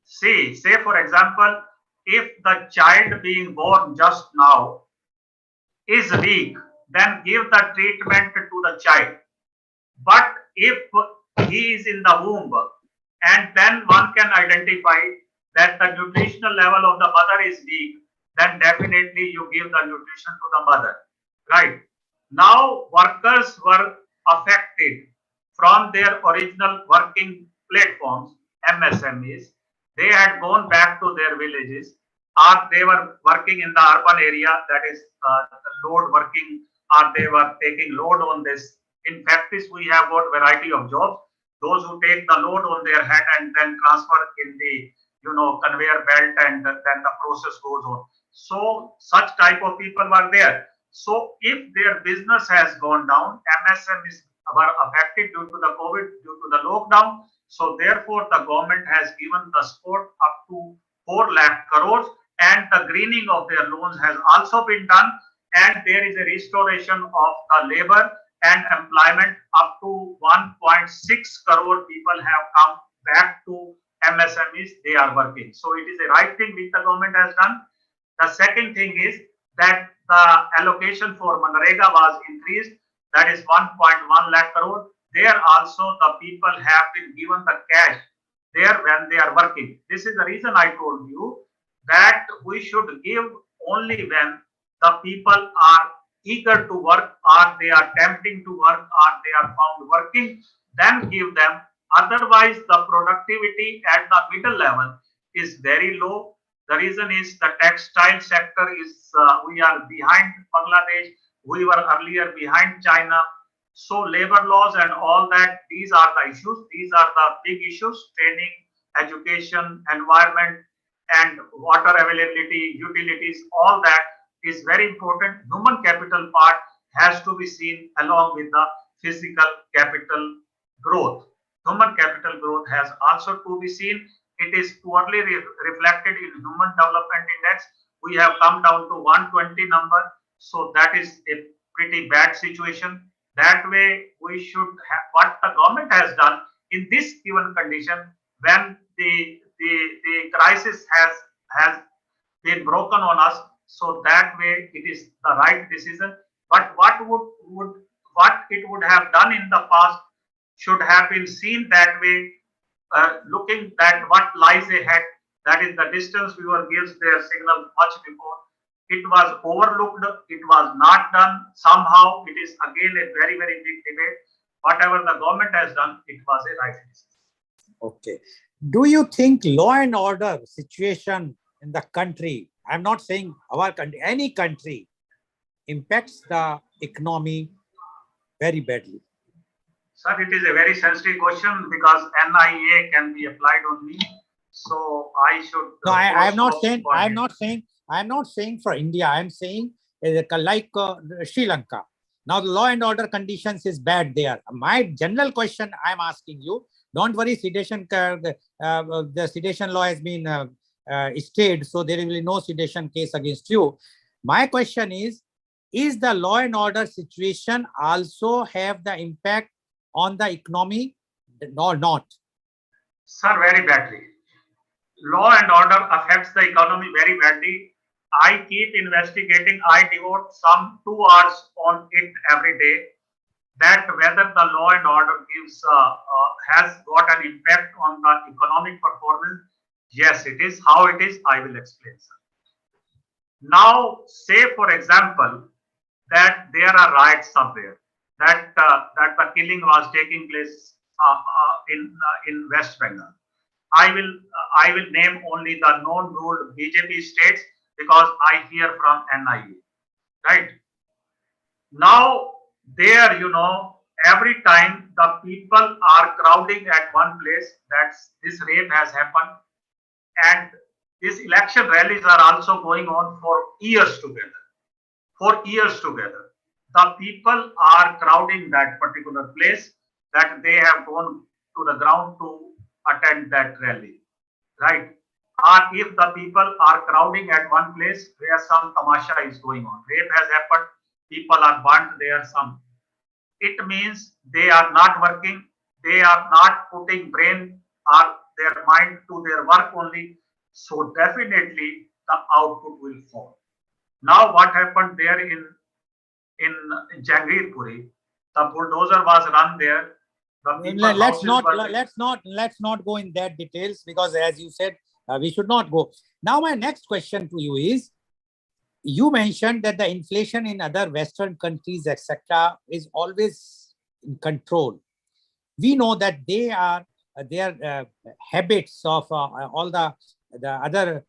See, say for example, if the child being born just now is weak, then give the treatment to the child. But if he is in the womb, and then one can identify that the nutritional level of the mother is weak, then definitely you give the nutrition to the mother, right? Now workers were affected from their original working platforms, MSMEs. They had gone back to their villages, or they were working in the urban area, that is load working, or they were taking load on this. In factories, we have got variety of jobs. Those who take the load on their head and then transfer in the conveyor belt, and then the process goes on. So such type of people were there. So if their business has gone down, MSMEs were affected due to the COVID, due to the lockdown. So therefore, the government has given the support up to 4 lakh crores, and the greening of their loans has also been done, and there is a restoration of the labor and employment. Up to 1.6 crore people have come back to MSMEs. They are working. So it is the right thing which the government has done. The second thing is that the allocation for Manrega was increased. That is 1.1 lakh crore. There also the people have been given the cash there when they are working. This is the reason I told you that we should give only when the people are eager to work, or they are tempting to work, or they are found working, then give them. Otherwise, the productivity at the middle level is very low. The reason is the textile sector is, we are behind Bangladesh. We were earlier behind China. So labor laws and all that, these are the issues. These are the big issues: training, education, environment, and water availability, utilities, all that is very important. Human capital part has to be seen along with the physical capital growth. Human capital growth has also to be seen. It is poorly reflected in Human Development Index. We have come down to 120 number. So that is a pretty bad situation. That way, we should have what the government has done in this given condition, when the crisis has been broken on us. So that way, it is the right decision. But what it would have done in the past should have been seen that way, looking at what lies ahead. That is the distance viewer gives their signal much before. It was overlooked. It was not done. Somehow, it is again a very, very big debate. Whatever the government has done, it was a right decision. Okay. Do you think law and order situation in the country, I'm not saying our country, any country, impacts the economy very badly? Sir, it is a very sensitive question because NIA can be applied on me. So I should. No, I'm not saying for India. I'm saying like Sri Lanka. Now the law and order conditions is bad there. My general question I'm asking you, don't worry, sedition, the sedition law has been stayed, so there will be no sedition case against you. My question is the law and order situation also have the impact on the economy or not? Sir, very badly. Law and order affects the economy very badly. I keep investigating. I devote some 2 hours on it every day. That whether the law and order has got an impact on the economic performance. Yes, it is. How it is, I will explain, sir. Now, say for example that there are riots somewhere, that the killing was taking place in West Bengal. I will name only the non-ruled BJP states because I hear from NIA, right? Now there, every time the people are crowding at one place, that this rape has happened, and these election rallies are also going on for years together. For years together. The people are crowding that particular place that they have gone to the ground to attend that rally, right? Or if the people are crowding at one place where some tamasha is going on, rape has happened, people are burnt there, some. It means they are not working, they are not putting brain or their mind to their work only. So definitely the output will fall. Now what happened there in Jangirpuri, the bulldozer was run there. The people Let's not go in that details, because as you said, we should not go. Now, my next question to you is, you mentioned that the inflation in other Western countries, etc., is always in control. We know that their habits of all the other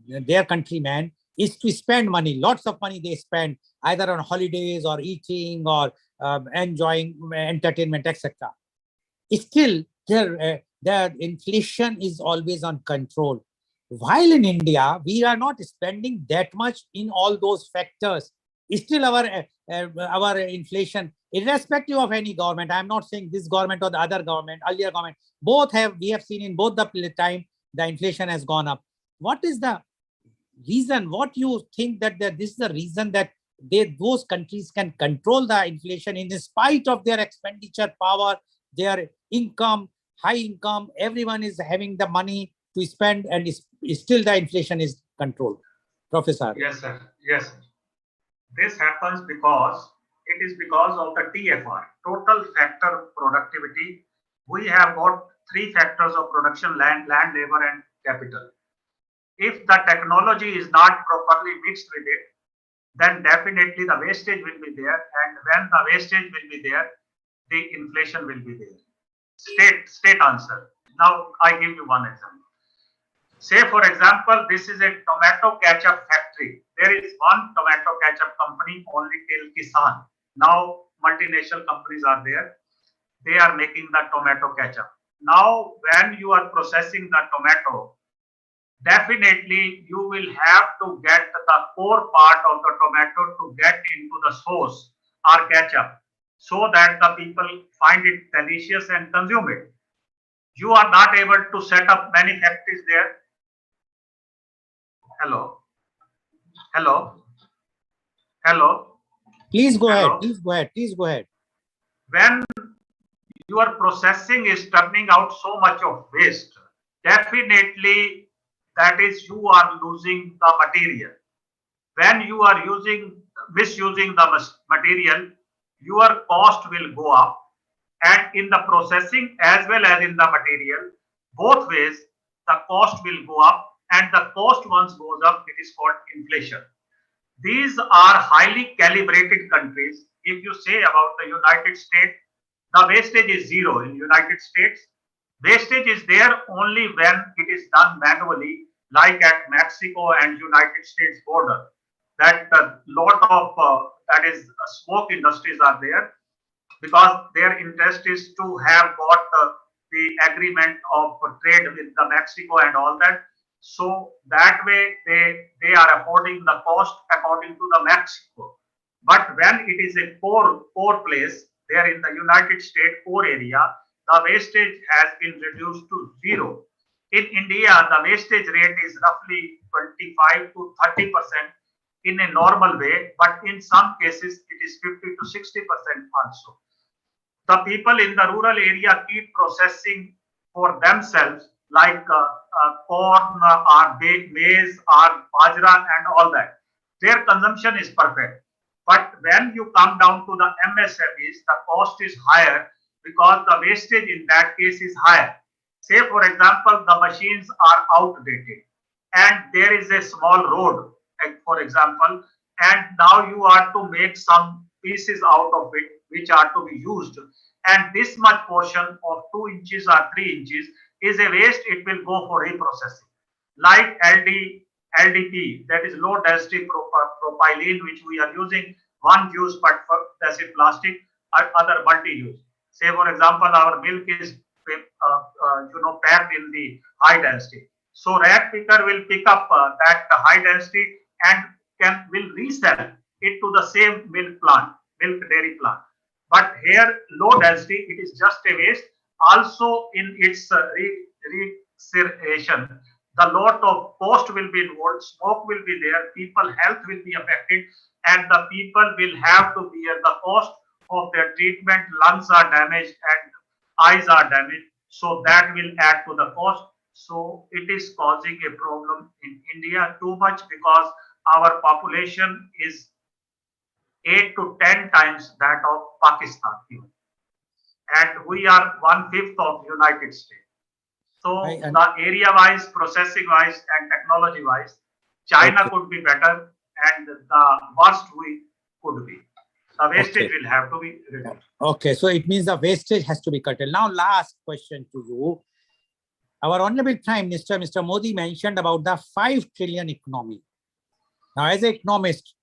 their countrymen is to spend money. Lots of money they spend either on holidays or eating or enjoying entertainment, etc. Still, their inflation is always on control. While in India, we are not spending that much in all those factors. Still, our inflation, irrespective of any government, I'm not saying this government or the other government, earlier government, we have seen in both the time the inflation has gone up. What is the reason? What you think that this is the reason that those countries can control the inflation in spite of their expenditure power, their income, high income, everyone is having the money to spend, and still the inflation is controlled? Professor. Yes, sir. Yes, sir. This happens because it is because of the TFR, total factor productivity. We have got three factors of production: land, labor, and capital. If the technology is not properly mixed with it, then definitely the wastage will be there, and when the wastage will be there, the inflation will be there. State answer. Now I give you one example. Say for example, this is a tomato ketchup factory. There is one tomato ketchup company only till Kisan. Now multinational companies are there. They are making the tomato ketchup. Now when you are processing the tomato, definitely you will have to get the core part of the tomato to get into the sauce or ketchup, so that the people find it delicious and consume it. You are not able to set up many factories there. Hello. Please go ahead. Please go ahead. When your processing is turning out so much of waste, definitely that is you are losing the material. When you are misusing the material, your cost will go up, and in the processing as well as in the material, both ways the cost will go up, and the cost once goes up, it is called inflation. These are highly calibrated countries. If you say about the United States, the wastage is zero in United States. Wastage is there only when it is done manually, like at Mexico and United States border. That lot of that is smoke industries are there, because their interest is to have got the agreement of trade with the Mexico and all that. So that way they are affording the cost according to the Mexico. But when it is a poor place, there in the United States core area, the wastage has been reduced to zero. In India, the wastage rate is roughly 25 to 30% in a normal way, but in some cases it is 50 to 60% also. The people in the rural area keep processing for themselves, like corn or maize or bajra and all that. Their consumption is perfect. But when you come down to the MSMEs, the cost is higher because the wastage in that case is higher. Say, for example, the machines are outdated and there is a small road, for example, and now you are to make some pieces out of it which are to be used. And this much portion of 2 inches or 3 inches is a waste, it will go for reprocessing. Like LDP, that is low density propylene, which we are using one use, but for that's it plastic, or other multi-use. Say for example, our milk is packed in the high density. So rat picker will pick up that high density and will resell it to the same milk dairy plant. But here low density, it is just a waste. Also in its recirculation, the lot of cost will be involved, smoke will be there, people health will be affected, and the people will have to bear the cost of their treatment. Lungs are damaged and eyes are damaged, so that will add to the cost. So it is causing a problem in India too much, because our population is 8 to 10 times that of Pakistan even. And we are 1/5 of United States. So the area wise, processing wise and technology wise, China could be better, and the worst we could be. The wastage will have to be reduced. Okay, so it means the wastage has to be curtailed. Now, last question to you. Our Honorable Prime Minister, Mr. Modi, mentioned about the 5 trillion economy. Now, as an economist,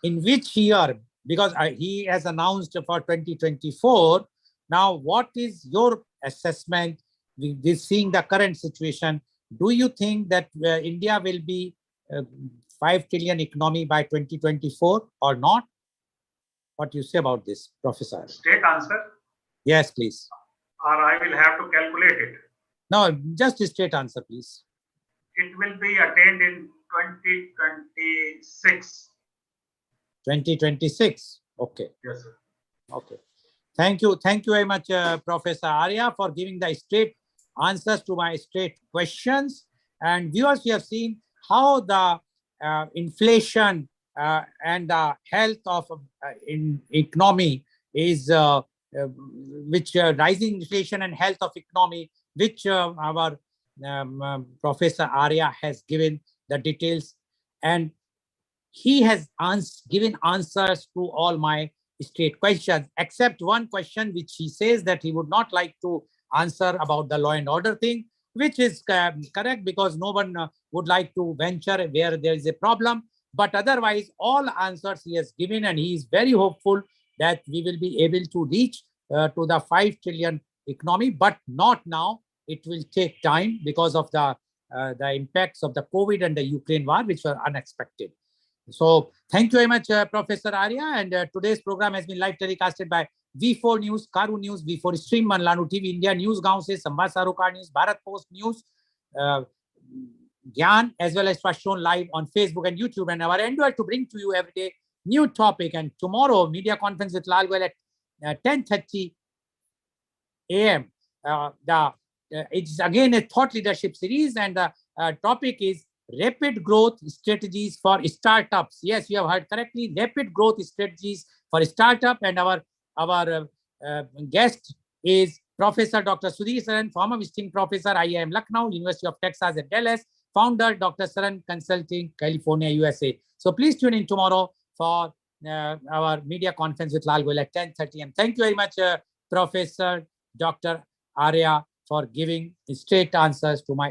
in which year, because he has announced for 2024, now what is your assessment with seeing the current situation? Do you think that India will be 5 trillion economy by 2024 or not? What do you say about this, Professor? Straight answer? Yes, please. Or I will have to calculate it? No, just a straight answer, please. It will be attained in 2026. 2026. Okay. Yes, sir. Okay. Thank you. Thank you very much, Professor Arya, for giving the straight answers to my straight questions. And viewers, we have seen how the inflation and the health of economy is, which rising inflation and health of economy, which our Professor Arya has given the details, and he has given answers to all my straight questions, except one question which he says that he would not like to answer about the law and order thing, which is correct, because no one would like to venture where there is a problem. But otherwise, all answers he has given, and he is very hopeful that we will be able to reach to the 5 trillion economy, but not now. It will take time because of the impacts of the COVID and the Ukraine war, which were unexpected. So thank you very much, Professor Arya. And today's program has been live telecasted by V4 News, Caru News, V4 Stream, Manlanu TV, India News Gaon se, Samvad Sarokar News, Bharat Post News, Gyan, as well as was shown live on Facebook and YouTube. And our endeavor to bring to you every day new topic. And tomorrow, media conference with Lal Goel at 10:30 a.m. It's again a thought leadership series, and the topic is rapid growth strategies for startups. Yes, you have heard correctly. Rapid growth strategies for startup, and our guest is Professor Dr. Sudhir Saran, former visiting professor, IIM Lucknow, University of Texas at Dallas, founder Dr. Saran Consulting, California, USA. So please tune in tomorrow for our media conference with Lal Goel at 10:30. And thank you very much, Professor Dr. Arya, for giving straight answers to my